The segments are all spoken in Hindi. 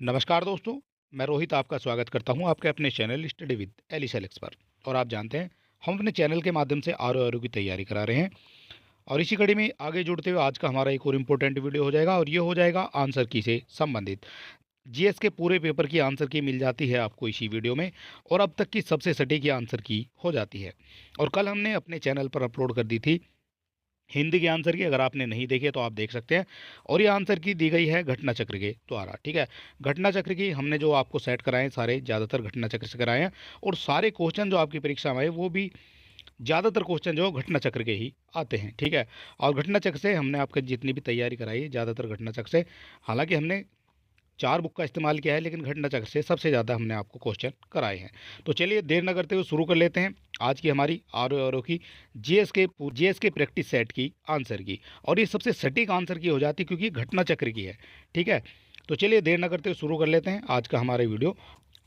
नमस्कार दोस्तों, मैं रोहित आपका स्वागत करता हूं आपके अपने चैनल स्टडी विद एलिसेलेक्स पर। और आप जानते हैं हम अपने चैनल के माध्यम से आर की तैयारी करा रहे हैं। और इसी कड़ी में आगे जुड़ते हुए आज का हमारा एक और इम्पोर्टेंट वीडियो हो जाएगा और ये हो जाएगा आंसर की से संबंधित। जीएस के पूरे पेपर की आंसर की मिल जाती है आपको इसी वीडियो में, और अब तक की सबसे सटीक आंसर की हो जाती है। और कल हमने अपने चैनल पर अपलोड कर दी थी हिंदी के आंसर की, अगर आपने नहीं देखे तो आप देख सकते हैं। और ये आंसर की दी गई है घटना चक्र के द्वारा। ठीक है, घटना चक्र की हमने जो आपको सेट कराए सारे ज़्यादातर घटना चक्र से कराए हैं, और सारे क्वेश्चन जो आपकी परीक्षा में आए वो भी ज़्यादातर क्वेश्चन जो घटना चक्र के ही आते हैं। ठीक है, और घटना चक्र से हमने आपके जितनी भी तैयारी कराई है ज़्यादातर घटना चक्र से। हालांकि हमने 4 बुक का इस्तेमाल किया है, लेकिन घटना चक्र से सबसे ज़्यादा हमने आपको क्वेश्चन कराए हैं। तो चलिए देर न करते हुए शुरू कर लेते हैं आज की हमारी आर की जीएस के प्रैक्टिस सेट की आंसर की। और ये सबसे सटीक आंसर की हो जाती है क्योंकि घटना चक्र की है। ठीक है, तो चलिए देर न करते हुए शुरू कर लेते हैं आज का हमारा वीडियो।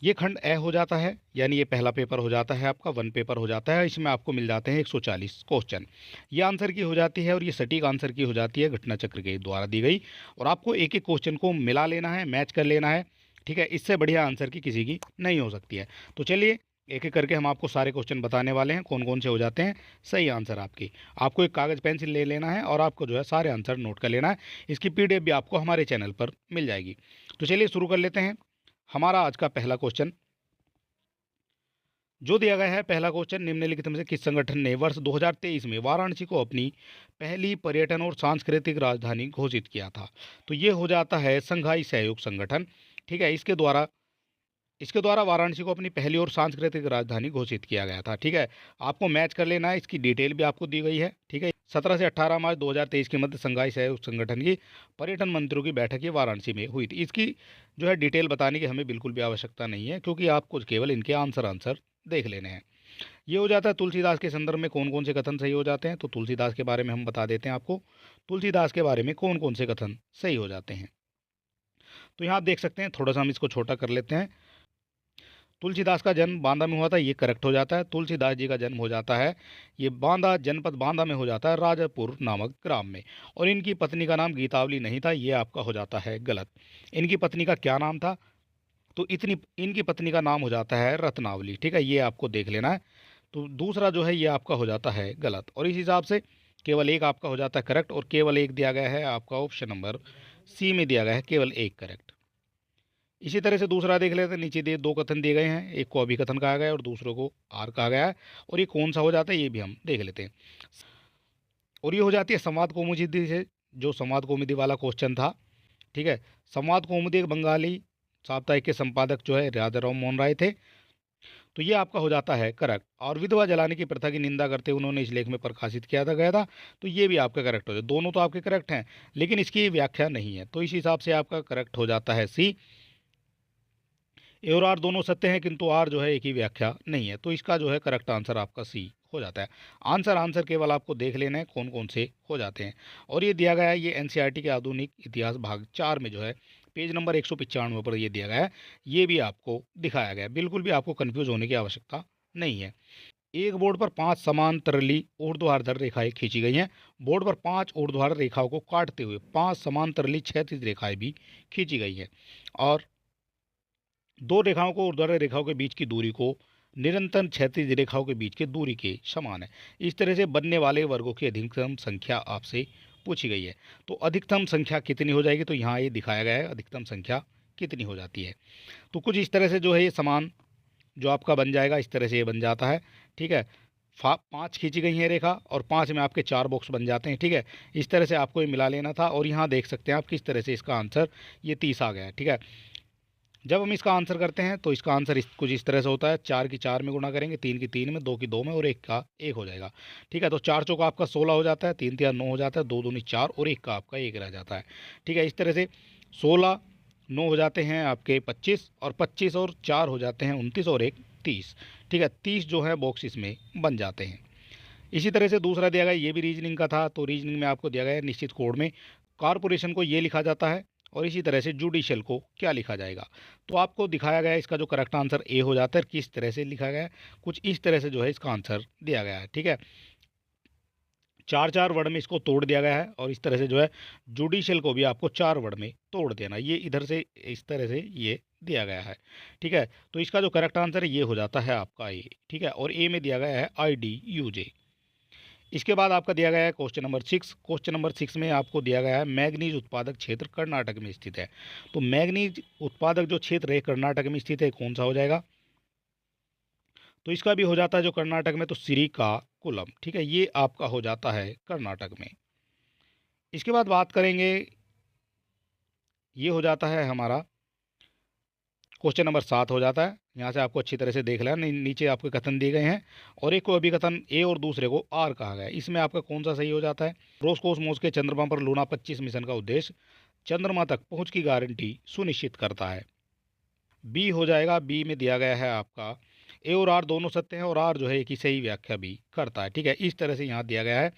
ये खंड ए हो जाता है, यानी ये पहला पेपर हो जाता है आपका, वन पेपर हो जाता है। इसमें आपको मिल जाते हैं 140 क्वेश्चन। ये आंसर की हो जाती है और ये सटीक आंसर की हो जाती है घटना चक्र के द्वारा दी गई। और आपको एक एक क्वेश्चन को मिला लेना है, मैच कर लेना है। ठीक है, इससे बढ़िया आंसर की किसी की नहीं हो सकती है। तो चलिए एक एक करके हम आपको सारे क्वेश्चन बताने वाले हैं कौन कौन से हो जाते हैं सही आंसर आपकी। आपको एक कागज़ पेंसिल ले लेना है और आपको जो है सारे आंसर नोट कर लेना है। इसकी पीडीएफ भी आपको हमारे चैनल पर मिल जाएगी। तो चलिए शुरू कर लेते हैं हमारा आज का पहला क्वेश्चन जो दिया गया है। पहला क्वेश्चन, निम्नलिखित में से किस संगठन ने वर्ष 2023 में वाराणसी को अपनी पहली पर्यटन और सांस्कृतिक राजधानी घोषित किया था? तो ये हो जाता है संघाई सहयोग संगठन। ठीक है, इसके द्वारा वाराणसी को अपनी पहली और सांस्कृतिक राजधानी घोषित किया गया था। ठीक है, आपको मैच कर लेना है, इसकी डिटेल भी आपको दी गई है। ठीक है, 17 से 18 मार्च 2023 के मध्य संघाई सहयोग संगठन की पर्यटन मंत्रियों की बैठक ये वाराणसी में हुई थी। इसकी जो है डिटेल बताने की हमें बिल्कुल भी आवश्यकता नहीं है, क्योंकि आपको केवल इनके आंसर देख लेने हैं। ये हो जाता है तुलसीदास के संदर्भ में कौन कौन से कथन सही हो जाते हैं। तो तुलसीदास के बारे में हम बता देते हैं आपको, तुलसीदास के बारे में कौन कौन से कथन सही हो जाते हैं। तो यहाँ आप देख सकते हैं, थोड़ा सा हम इसको छोटा कर लेते हैं। तुलसीदास का जन्म बांदा में हुआ था, ये करेक्ट हो जाता है। तुलसीदास जी का जन्म हो जाता है ये बांदा, जनपद बांदा में हो जाता है, राजापुर नामक ग्राम में। और इनकी पत्नी का नाम गीतावली नहीं था, ये आपका हो जाता है गलत। इनकी पत्नी का क्या नाम था? तो इनकी पत्नी का नाम हो जाता है रत्नावली। ठीक है, ये आपको देख लेना है। तो दूसरा जो है ये आपका हो जाता है गलत, और इस हिसाब से केवल एक आपका हो जाता है करेक्ट, और केवल एक दिया गया है आपका ऑप्शन नंबर सी में दिया गया है केवल एक करेक्ट। इसी तरह से दूसरा देख लेते हैं, नीचे दिए दो कथन दिए गए हैं, एक को अभिकथन कहा गया है और दूसरों को आर कहा गया है। और ये कौन सा हो जाता है ये भी हम देख लेते हैं। और ये हो जाती है संवाद कौमुदी से, जो संवाद कौमुदी वाला क्वेश्चन था। ठीक है, संवाद कौमुदी एक बंगाली साप्ताहिक के संपादक जो है राजा राम मोहन राय थे। तो ये आपका हो जाता है करेक्ट। और विधवा जलाने की प्रथा की निंदा करते हुए उन्होंने इस लेख में प्रकाशित किया था गया था। तो ये भी आपका करेक्ट हो जाए, दोनों तो आपके करेक्ट हैं, लेकिन इसकी व्याख्या नहीं है। तो इस हिसाब से आपका करेक्ट हो जाता है सी। ए और आर दोनों सत्य हैं, किंतु आर जो है एक ही व्याख्या नहीं है। तो इसका जो है करेक्ट आंसर आपका सी हो जाता है। आंसर केवल आपको देख लेना है कौन कौन से हो जाते हैं। और ये दिया गया है, ये एनसीईआरटी के आधुनिक इतिहास भाग 4 में जो है पेज नंबर 195 पर ये दिया गया है। ये भी आपको दिखाया गया है, बिल्कुल भी आपको कन्फ्यूज होने की आवश्यकता नहीं है। एक बोर्ड पर 5 समांतरली ऊर्ध्वाधर रेखाएं खींची गई हैं। बोर्ड पर 5 ऊर्ध्वाधर रेखाओं को काटते हुए 5 समांतरली क्षैतिज रेखाएं भी खींची गई हैं। और दो रेखाओं को ऊर्ध्वाधर रेखाओं के बीच की दूरी को निरंतर क्षैतिज रेखाओं के बीच की दूरी के समान है। इस तरह से बनने वाले वर्गों की अधिकतम संख्या आपसे पूछी गई है। तो अधिकतम संख्या कितनी हो जाएगी? तो यहाँ ये दिखाया गया है अधिकतम संख्या कितनी हो जाती है। तो कुछ इस तरह से जो है ये समान जो आपका बन जाएगा, इस तरह से ये बन जाता है। ठीक है, 5 खींची गई है रेखा और 5 में आपके 4 बॉक्स बन जाते हैं। ठीक है, इस तरह से आपको ये मिला लेना था। और यहाँ देख सकते हैं आप किस तरह से इसका आंसर ये 30 आ गया है। ठीक है, जब हम इसका आंसर करते हैं तो इसका आंसर कुछ इस तरह से होता है, 4 की 4 में गुणा करेंगे, 3 की 3 में, 2 की 2 में और 1 का 1 हो जाएगा। ठीक है, तो 4 चौका आपका 16 हो जाता है, 3 तिया 9 हो जाता है, 2 दूनी 4 और 1 का आपका 1 रह जाता है। ठीक है, इस तरह से 16 9 हो जाते हैं आपके 25, और 25 और 4 हो जाते हैं 29 और 1 30। ठीक है, 30 जो है बॉक्स इसमें बन जाते हैं। इसी तरह से दूसरा दिया गया, ये भी रीजनिंग का था। तो रीजनिंग में आपको दिया गया है निश्चित कोड में कॉरपोरेशन को ये लिखा जाता है, और इसी तरह से जुडिशियल को क्या लिखा जाएगा। तो आपको दिखाया गया है इसका जो करेक्ट आंसर ए हो जाता है। किस तरह से लिखा गया है? कुछ इस तरह से जो है इसका आंसर दिया गया है। ठीक है, 4-4 वर्ड में इसको तोड़ दिया गया है और इस तरह से जो है जुडिशियल को भी आपको 4 वर्ड में तोड़ देना, ये इधर से इस तरह से ये दिया गया है। ठीक है, तो इसका जो करेक्ट आंसर है ये हो जाता है आपका ए। ठीक है, और ए में दिया गया है IDUJ। इसके बाद आपका दिया गया है क्वेश्चन नंबर 6। क्वेश्चन नंबर 6 में आपको दिया गया है मैग्नीज उत्पादक क्षेत्र कर्नाटक में स्थित है। तो मैग्नीज उत्पादक जो क्षेत्र है कर्नाटक में स्थित है, कौन सा हो जाएगा? तो इसका भी हो जाता है जो कर्नाटक में, तो श्रीकाकुलम। ठीक है, ये आपका हो जाता है कर्नाटक में। इसके बाद बात करेंगे, ये हो जाता है हमारा क्वेश्चन नंबर 7 हो जाता है। यहाँ से आपको अच्छी तरह से देख लेना, नीचे आपके कथन दिए गए हैं और एक को अभिकथन ए और दूसरे को आर कहा गया है। इसमें आपका कौन सा सही हो जाता है? रोसकोसमोस के चंद्रमा पर लूना 25 मिशन का उद्देश्य चंद्रमा तक पहुंच की गारंटी सुनिश्चित करता है। बी हो जाएगा, बी में दिया गया है आपका ए और आर दोनों सत्य हैं और आर जो है एक ही सही व्याख्या भी करता है। ठीक है, इस तरह से यहाँ दिया गया है।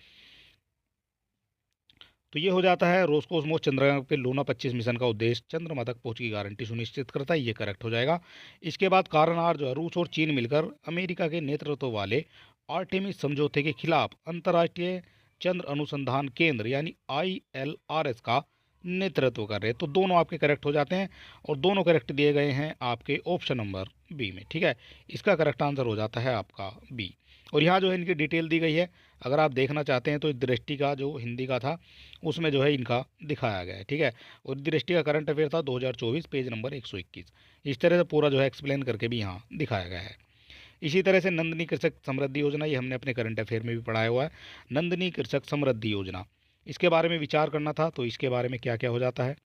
तो ये हो जाता है रोसकोसमोस चंद्रमा पे लूना 25 मिशन का उद्देश्य चंद्रमा तक पहुंच की गारंटी सुनिश्चित करता है, ये करेक्ट हो जाएगा। इसके बाद कारण आर जो है रूस और चीन मिलकर अमेरिका के नेतृत्व वाले आर्टेमिस समझौते के खिलाफ अंतर्राष्ट्रीय चंद्र अनुसंधान केंद्र यानी ILRS का नेतृत्व कर रहे हैं। तो दोनों आपके करेक्ट हो जाते हैं और दोनों करेक्ट दिए गए हैं आपके ऑप्शन नंबर बी में। ठीक है, इसका करेक्ट आंसर हो जाता है आपका बी। और यहाँ जो है इनकी डिटेल दी गई है, अगर आप देखना चाहते हैं तो दृष्टि का जो हिंदी का था उसमें जो है इनका दिखाया गया है। ठीक है, और दृष्टि का करंट अफेयर था 2024 पेज नंबर 121। इस तरह से पूरा जो है एक्सप्लेन करके भी यहाँ दिखाया गया है। इसी तरह से नंदनी कृषक समृद्धि योजना, ये हमने अपने करंट अफेयर में भी पढ़ाया हुआ है। नंदनी कृषक समृद्धि योजना, इसके बारे में विचार करना था, तो इसके बारे में क्या क्या हो जाता है,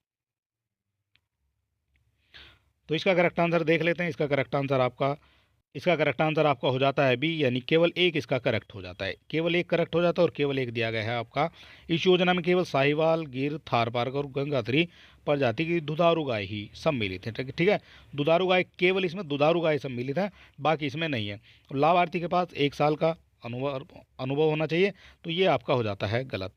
तो इसका करेक्ट आंसर देख लेते हैं। इसका करेक्ट आंसर आपका हो जाता है बी, यानी केवल एक इसका करेक्ट हो जाता है। केवल एक करेक्ट हो जाता है और केवल एक दिया गया है आपका। इस योजना में केवल साहिवाल, गिर, थारपारकर और गंगाधरी प्रजाति की दुधारू गाय ही सम्मिलित है। ठीक है, दुधारू गाय, केवल इसमें दुधारू गाय सम्मिलित है, बाकी इसमें नहीं है। लाभार्थी के पास 1 साल का अनुभव होना चाहिए, तो ये आपका हो जाता है गलत।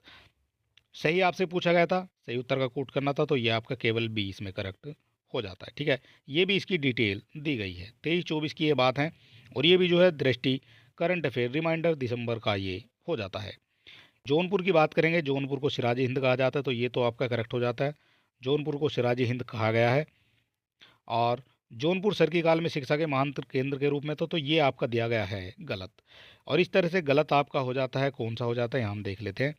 सही आपसे पूछा गया था, सही उत्तर का कोट करना था, तो ये आपका केवल बी इसमें करेक्ट हो जाता है। ठीक है, ये भी इसकी डिटेल दी गई है। 23-24 की ये बात है और ये भी जो है दृष्टि करंट अफेयर रिमाइंडर दिसंबर का ये हो जाता है। जौनपुर की बात करेंगे, जौनपुर को सिराज हिंद कहा जाता है, तो ये तो आपका करेक्ट हो जाता है। जौनपुर को सिराज हिंद कहा गया है। और जौनपुर सर की काल में शिक्षा के महान केंद्र के रूप में तो ये आपका दिया गया है गलत। और इस तरह से गलत आपका हो जाता है, कौन सा हो जाता है यहाँ हम देख लेते हैं।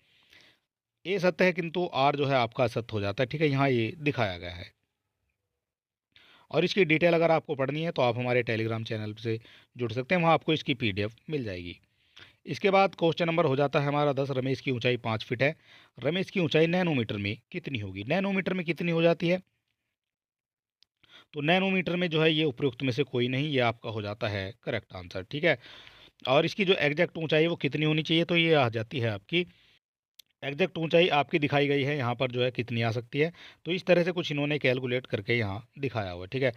ए सत्य है किंतु आर जो है आपका असत्य हो जाता है। ठीक है, यहाँ ये दिखाया गया है। और इसकी डिटेल अगर आपको पढ़नी है तो आप हमारे टेलीग्राम चैनल से जुड़ सकते हैं, वहाँ आपको इसकी PDF मिल जाएगी। इसके बाद क्वेश्चन नंबर हो जाता है हमारा 10। रमेश की ऊंचाई 5 फीट है, रमेश की ऊंचाई नैनोमीटर में कितनी होगी? नैनोमीटर में कितनी हो जाती है? तो नैनोमीटर में जो है ये उपयुक्त में से कोई नहीं, ये आपका हो जाता है करेक्ट आंसर। ठीक है, और इसकी जो एग्जैक्ट ऊंचाई है वो कितनी होनी चाहिए? तो ये आ जाती है आपकी एग्जैक्ट ऊंचाई आपकी दिखाई गई है यहाँ पर जो है कितनी आ सकती है। तो इस तरह से कुछ इन्होंने कैलकुलेट करके यहाँ दिखाया हुआ है। ठीक है,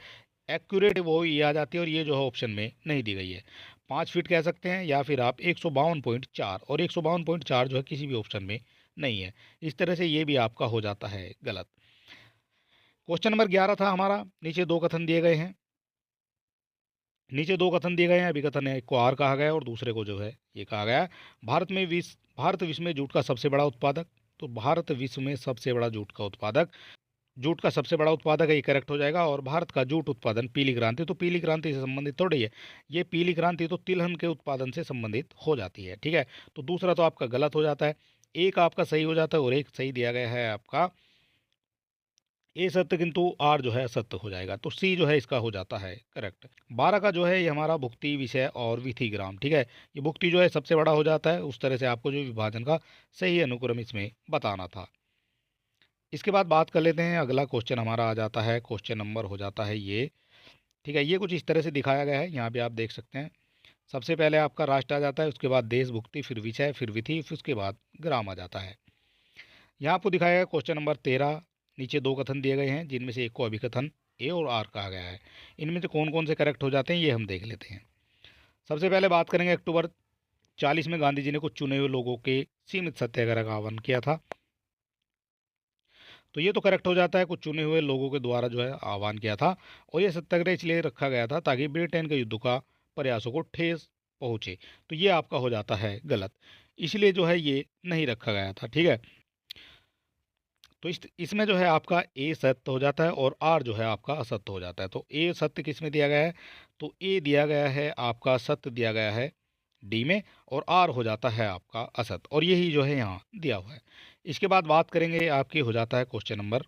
एक्यूरेट वो ये आ जाती है और ये जो है ऑप्शन में नहीं दी गई है। 5 फीट कह सकते हैं या फिर आप 152.4, और 152.4 जो है किसी भी ऑप्शन में नहीं है। इस तरह से ये भी आपका हो जाता है गलत। क्वेश्चन नंबर 11 था हमारा। नीचे दो कथन दिए गए हैं, अभिकथन है, एक को आर कहा गया है और दूसरे को जो है ये कहा गया है भारत विश्व में जूट का सबसे बड़ा उत्पादक। तो भारत विश्व में सबसे बड़ा जूट का सबसे बड़ा उत्पादक है, ये करेक्ट हो जाएगा। और भारत का जूट उत्पादन पीली क्रांति, तो पीली क्रांति से संबंधित थोड़ी है, ये पीली क्रांति तो तिलहन के उत्पादन से संबंधित हो जाती है। ठीक है, तो दूसरा तो आपका गलत हो जाता है, एक आपका सही हो जाता है और एक सही दिया गया है आपका ए सत्य किंतु आर जो है असत्य हो जाएगा, तो सी जो है इसका हो जाता है करेक्ट। 12 का जो है ये हमारा भुक्ति विषय और विधिग्राम। ठीक है, ये भुक्ति जो है सबसे बड़ा हो जाता है, उस तरह से आपको जो विभाजन का सही अनुक्रम इसमें बताना था। इसके बाद बात कर लेते हैं, अगला क्वेश्चन हमारा आ जाता है, क्वेश्चन नंबर हो जाता है ये। ठीक है, ये कुछ इस तरह से दिखाया गया है, यहाँ पे आप देख सकते हैं। सबसे पहले आपका राष्ट्र आ जाता है, उसके बाद देश, भुक्ति, फिर विषय, फिर विधि, फिर उसके बाद ग्राम आ जाता है। यहाँ आपको दिखाया गया क्वेश्चन नंबर 13। नीचे दो कथन दिए गए हैं जिनमें से एक को अभिकथन ए और आर कहा गया है। इनमें से कौन कौन से करेक्ट हो जाते हैं ये हम देख लेते हैं। सबसे पहले बात करेंगे, अक्टूबर 40 में गांधी जी ने कुछ चुने हुए लोगों के सीमित सत्याग्रह का आह्वान किया था, तो ये तो करेक्ट हो जाता है, कुछ चुने हुए लोगों के द्वारा जो है आह्वान किया था। और ये सत्याग्रह इसलिए रखा गया था ताकि ब्रिटेन के युद्ध का प्रयासों को ठेस पहुँचे, तो ये आपका हो जाता है गलत। इसलिए जो है ये नहीं रखा गया था। ठीक है, तो इसमें जो है आपका ए सत्य हो जाता है और आर जो है आपका असत्य हो जाता है। तो ए सत्य किस में दिया गया है, तो ए दिया गया है आपका सत्य दिया गया है डी में, और आर हो जाता है आपका असत, और यही जो है यहाँ दिया हुआ है। इसके बाद बात करेंगे आपकी हो जाता है क्वेश्चन नंबर,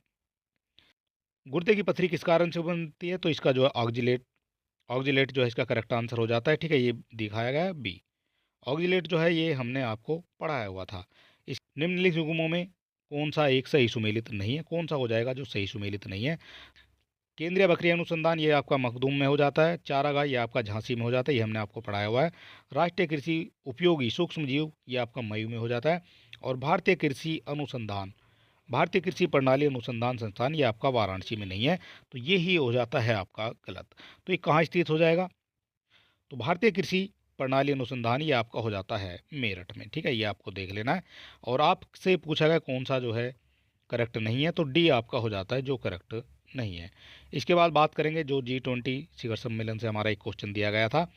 गुर्दे की पथरी किस कारण से बनती है, तो इसका जो है ऑक्जिलेट, ऑक्जिलेट जो है इसका करेक्ट आंसर हो जाता है। ठीक है, ये दिखाया गया है बी। ऑक्जिलेट जो है ये हमने आपको पढ़ाया हुआ था। इस निम्नलिखित युग्मों में कौन सा एक सही सुमेलित नहीं है, कौन सा हो जाएगा जो सही सुमेलित नहीं है। केंद्रीय बकरी अनुसंधान ये आपका मखदूम में हो जाता है, चारागाह ये आपका झांसी में हो जाता है, ये हमने आपको पढ़ाया हुआ है। राष्ट्रीय कृषि उपयोगी सूक्ष्म जीव ये आपका मयू में हो जाता है, और भारतीय कृषि अनुसंधान, भारतीय कृषि प्रणाली अनुसंधान संस्थान ये आपका वाराणसी में नहीं है, तो ये ही हो जाता है आपका गलत। तो ये कहाँ स्थित हो जाएगा, तो भारतीय कृषि प्रणाली अनुसंधान ये आपका हो जाता है मेरठ में। ठीक है, ये आपको देख लेना है। और आपसे पूछा गया कौन सा जो है करेक्ट नहीं है, तो डी आपका हो जाता है जो करेक्ट नहीं है। इसके बाद बात करेंगे जो G20 शिखर सम्मेलन से हमारा एक क्वेश्चन दिया गया था,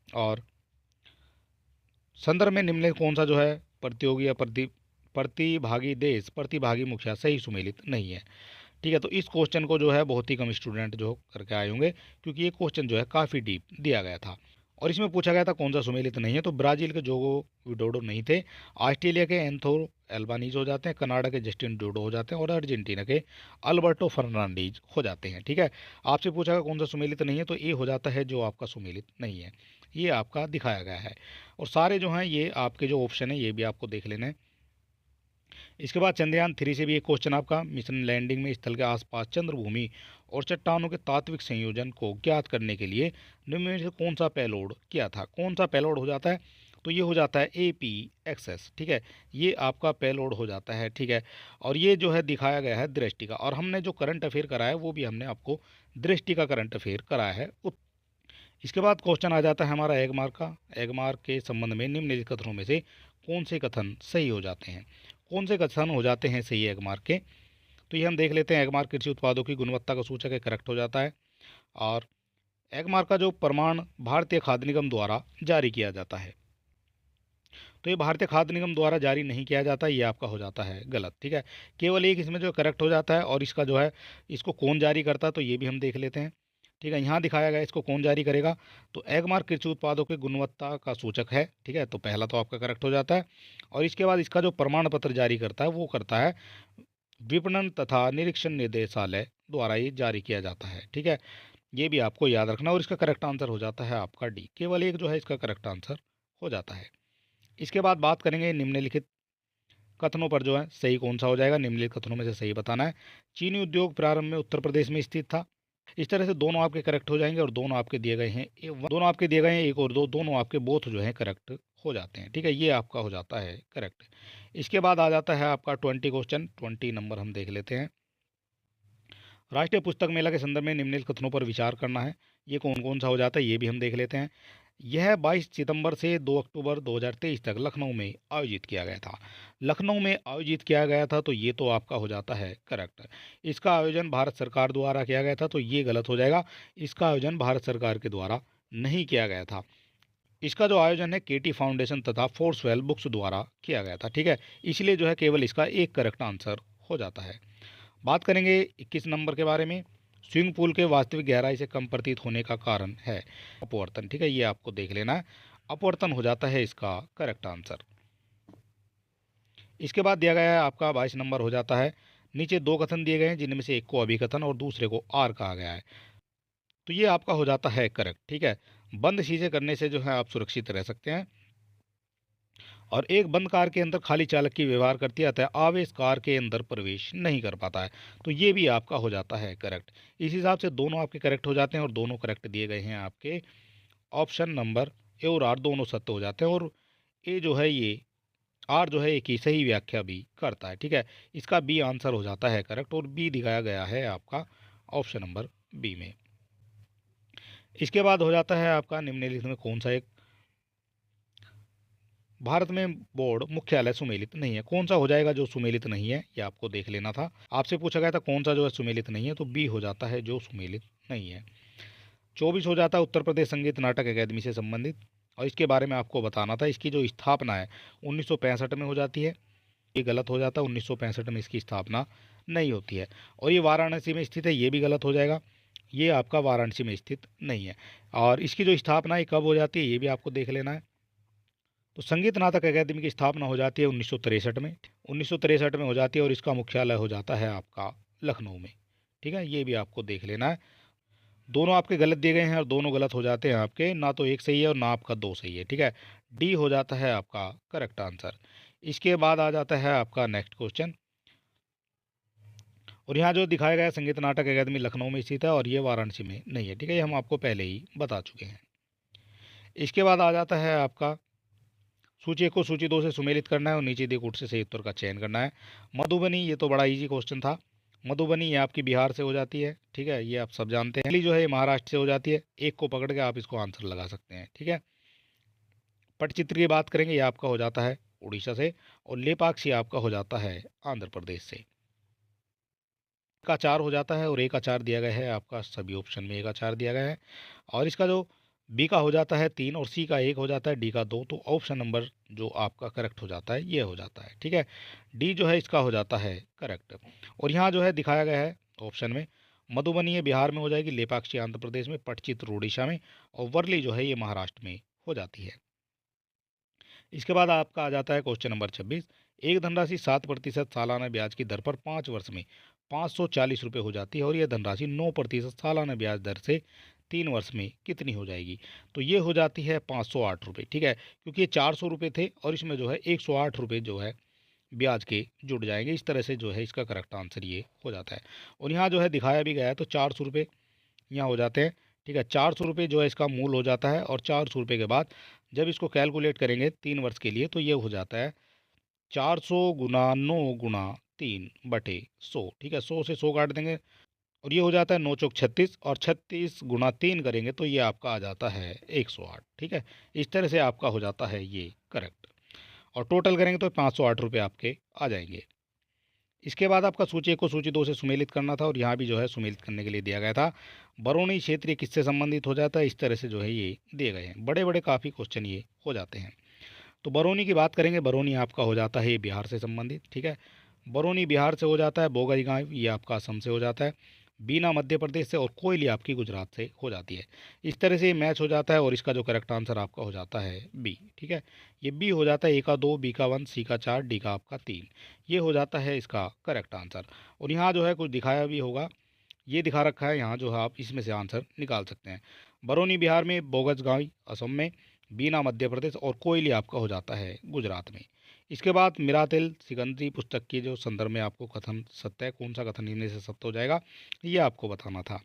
और संदर्भ में निम्नलिखित कौन सा जो है प्रतियोगी या प्रतिभागी देश प्रतिभागी मुखिया सही सुमेलित नहीं है। ठीक है, तो इस क्वेश्चन को जो है बहुत ही कम स्टूडेंट जो करके आए होंगे, क्योंकि ये क्वेश्चन जो है काफ़ी डीप दिया गया था। और इसमें पूछा गया था कौन सा सुमेलित नहीं है, तो ब्राज़ील के जोगो विडोडो नहीं थे, ऑस्ट्रेलिया के एंथोर एल्बानीज हो जाते हैं, कनाडा के जस्टिन ट्रूडो हो जाते हैं, और अर्जेंटीना के अल्बर्टो फर्नांडीज हो जाते हैं। ठीक है, आपसे पूछा गया कौन सा सुमेलित नहीं है, तो ये हो जाता है जो आपका सुमेलित नहीं है, ये आपका दिखाया गया है। और सारे जो हैं ये आपके जो ऑप्शन है ये भी आपको देख लेना है। इसके बाद चंद्रयान 3 से भी एक क्वेश्चन आपका, मिशन लैंडिंग में स्थल के आसपास चंद्रभूमि और चट्टानों के तात्विक संयोजन को ज्ञात करने के लिए निम्न में से कौन सा पेलोड किया था, कौन सा पेलोड हो जाता है, तो ये हो जाता है APXS। ठीक है, ये आपका पेलोड हो जाता है। ठीक है, और ये जो है दिखाया गया है दृष्टि का, और हमने जो करंट अफेयर कराया है वो भी हमने आपको दृष्टि का करंट अफेयर कराया है। इसके बाद क्वेश्चन आ जाता है हमारा एग मार्क का। एग मार्क के संबंध में निम्नलिखित कथनों में से कौन से कथन सही हो जाते हैं, कौन से कथन हो जाते हैं सही एग मार्क के, तो ये हम देख लेते हैं। एग मार्क कृषि उत्पादों की गुणवत्ता का सूचक है, करेक्ट हो जाता है। और एग मार्क का जो प्रमाण भारतीय खाद्य निगम द्वारा जारी किया जाता है, तो ये भारतीय खाद्य निगम द्वारा जारी नहीं किया जाता, ये आपका हो जाता है गलत। ठीक है, केवल एक इसमें जो करेक्ट हो जाता है, और इसका जो है इसको कौन जारी करता है, तो ये भी हम देख लेते हैं। ठीक है, यहाँ दिखाया गया इसको कौन जारी करेगा, तो एग मार्क कृषि उत्पादों की गुणवत्ता का सूचक है। ठीक है, तो पहला तो आपका करेक्ट हो जाता है। और इसके बाद इसका जो प्रमाण पत्र जारी करता है वो करता है विपणन तथा निरीक्षण निदेशालय द्वारा ये जारी किया जाता है। ठीक है, ये भी आपको याद रखना, और इसका करेक्ट आंसर हो जाता है आपका डी, केवल एक जो है इसका करेक्ट आंसर हो जाता है। इसके बाद बात करेंगे निम्नलिखित कथनों पर जो है सही कौन सा हो जाएगा, निम्नलिखित कथनों में से सही बताना है। चीनी उद्योग प्रारंभ में उत्तर प्रदेश में स्थित था। इस तरह से दोनों आपके करेक्ट हो जाएंगे, और दोनों आपके दिए गए हैं, दोनों आपके दिए गए हैं एक और दो, दोनों आपके बोथ जो है करेक्ट हो जाते हैं। ठीक है, ये आपका हो जाता है करेक्ट। इसके बाद आ जाता है आपका 20 क्वेश्चन, 20 नंबर हम देख लेते हैं। राष्ट्रीय पुस्तक मेला के संदर्भ में निम्नलिखित कथनों पर विचार करना है, ये कौन कौन सा हो जाता है ये भी हम देख लेते हैं। यह 22 सितंबर से 2 अक्टूबर 2023 तक लखनऊ में आयोजित किया गया था। लखनऊ में आयोजित किया गया था, तो ये तो आपका हो जाता है करेक्ट। इसका आयोजन भारत सरकार द्वारा किया गया था, तो ये गलत हो जाएगा। इसका आयोजन भारत सरकार के द्वारा नहीं किया गया था। इसका जो आयोजन है केटी फाउंडेशन तथा फोर्सवेल बुक्स द्वारा किया गया था। ठीक है, इसलिए जो है केवल इसका एक करेक्ट आंसर हो जाता है। बात करेंगे 21 नंबर के बारे में। स्विमिंग पूल के वास्तविक गहराई से कम प्रतीत होने का कारण है अपवर्तन। ठीक है, ये आपको देख लेना है, अपवर्तन हो जाता है इसका करेक्ट आंसर। इसके बाद दिया गया है आपका 22 नंबर हो जाता है। नीचे दो कथन दिए गए हैं, जिनमें से एक को अभिकथन और दूसरे को आर कहा गया है, तो ये आपका हो जाता है करेक्ट। ठीक है, बंद शीशे करने से जो है आप सुरक्षित रह सकते हैं, और एक बंद कार के अंदर खाली चालक की व्यवहार करती है, अतः आवेश कार के अंदर प्रवेश नहीं कर पाता है, तो ये भी आपका हो जाता है करेक्ट। इस हिसाब से दोनों आपके करेक्ट हो जाते हैं, और दोनों करेक्ट दिए गए हैं आपके ऑप्शन नंबर ए और आर, दोनों सत्य हो जाते हैं। और ए जो है ये आर जो है एक ही सही व्याख्या भी करता है। ठीक है, इसका बी आंसर हो जाता है करेक्ट, और बी दिखाया गया है आपका ऑप्शन नंबर बी में। इसके बाद हो जाता है आपका निम्नलिखित में कौन सा एक भारत में बोर्ड मुख्यालय सुमेलित नहीं है, कौन सा हो जाएगा जो सुमेलित नहीं है, ये आपको देख लेना था। आपसे पूछा गया था कौन सा जो है सुमेलित नहीं है, तो बी हो जाता है जो सुमेलित नहीं है। 24 हो जाता है उत्तर प्रदेश संगीत नाटक अकादमी से संबंधित। और इसके बारे में आपको बताना था। इसकी जो स्थापना है 1965 में हो जाती है। ये गलत हो जाता है, 1965 में इसकी स्थापना नहीं होती है। और ये वाराणसी में स्थित है, ये भी गलत हो जाएगा, ये आपका वाराणसी में स्थित नहीं है। और इसकी जो स्थापना है कब हो जाती है ये भी आपको देख लेना है। तो संगीत नाटक अकादमी की स्थापना हो जाती है 1963 में, 1963 में हो जाती है, और इसका मुख्यालय हो जाता है आपका लखनऊ में। ठीक है, ये भी आपको देख लेना है। दोनों आपके गलत दिए गए हैं और दोनों गलत हो जाते हैं आपके, ना तो एक सही है और ना आपका दो सही है। ठीक है, डी हो जाता है आपका करेक्ट आंसर। इसके बाद आ जाता है आपका नेक्स्ट क्वेश्चन, और यहाँ जो दिखाया गया संगीत नाटक अकादमी लखनऊ में स्थित है और ये वाराणसी में नहीं है। ठीक है, ये हम आपको पहले ही बता चुके हैं। इसके बाद आ जाता है आपका सूची 1 को सूची 2 से सुमेलित करना है और नीचे दिए गुट से सही उत्तर का चयन करना है। मधुबनी, ये तो बड़ा इजी क्वेश्चन था। मधुबनी ये आपकी बिहार से हो जाती है। ठीक है, ये आप सब जानते हैं। दिल्ली जो है ये महाराष्ट्र से हो जाती है। एक को पकड़ के आप इसको आंसर लगा सकते हैं। ठीक है, पटचित्र की बात करेंगे, ये आपका हो जाता है उड़ीसा से, और लेपाक्षी आपका हो जाता है आंध्र प्रदेश से। का 4 हो जाता है और ए का 4 दिया गया है आपका, सभी ऑप्शन में ए का 4 दिया गया है। और इसका जो बी का हो जाता है 3 और सी का 1 हो जाता है, डी का 2, तो ऑप्शन नंबर जो आपका करेक्ट हो जाता है ये हो जाता है। ठीक है, डी जो है इसका हो जाता है करेक्ट। और यहाँ जो है दिखाया गया है ऑप्शन में, मधुबनी ये बिहार में हो जाएगी, लेपाक्षी आंध्र प्रदेश में, पटचित्र उड़ीसा में, और वर्ली जो है ये महाराष्ट्र में हो जाती है। इसके बाद आपका आ जाता है क्वेश्चन नंबर 26। एक धनराशि 7% सालाना ब्याज की दर पर 5 वर्ष में 540 रुपये हो जाती है, और यह धनराशि 9% सालाना ब्याज दर से 3 वर्ष में कितनी हो जाएगी? तो ये हो जाती है 508 रुपये। ठीक है, क्योंकि ये 400 रुपये थे और इसमें जो है 108 रुपये जो है ब्याज के जुड़ जाएंगे। इस तरह से जो है इसका करेक्ट आंसर ये हो जाता है। और यहाँ जो है दिखाया भी गया है, तो 400 रुपये यहाँ हो जाते हैं। ठीक है, 400 रुपये जो है इसका मूल हो जाता है, और 400 रुपये के बाद जब इसको कैलकुलेट करेंगे 3 वर्ष के लिए, तो ये हो जाता है 400 × 9 × 3/100। ठीक है, 100 से 100 काट देंगे और ये हो जाता है 9 चौक 36, और 36 × 3 करेंगे तो ये आपका आ जाता है 108। ठीक है, इस तरह से आपका हो जाता है ये करेक्ट, और टोटल करेंगे तो 508 रुपये आपके आ जाएंगे। इसके बाद आपका सूची 1 को सूची 2 से सुमेलित करना था, और यहाँ भी जो है सुमेलित करने के लिए दिया गया था। बरौनी क्षेत्रीय किससे संबंधित हो जाता है, इस तरह से जो है ये दिए गए हैं। बड़े बड़े काफ़ी क्वेश्चन ये हो जाते हैं। तो बरौनी की बात करेंगे, बरौनी आपका हो जाता है ये बिहार से संबंधित। ठीक है, बरौनी बिहार से हो जाता है, बोगईगांव ये आपका असम से हो जाता है, बीना मध्य प्रदेश से, और कोयली आपकी गुजरात से हो जाती है। इस तरह से ये मैच हो जाता है, और इसका जो करेक्ट आंसर आपका हो जाता है बी। ठीक है, ये बी हो जाता है, ए का 2, बी का 1, सी का 4, डी का आपका 3। ये हो जाता है इसका करेक्ट आंसर। और यहाँ जो है कुछ दिखाया भी होगा, ये दिखा रखा है यहाँ, जो है आप इसमें से आंसर निकाल सकते हैं। बरौनी बिहार में, बोगजगांव असम में, बीना मध्य प्रदेश, और कोयली आपका हो जाता है गुजरात में। इसके बाद मिरातिल सिकंदरी पुस्तक की जो संदर्भ में आपको कथन सत्य है, कौन सा कथन इनमें से सत्य हो जाएगा ये आपको बताना था।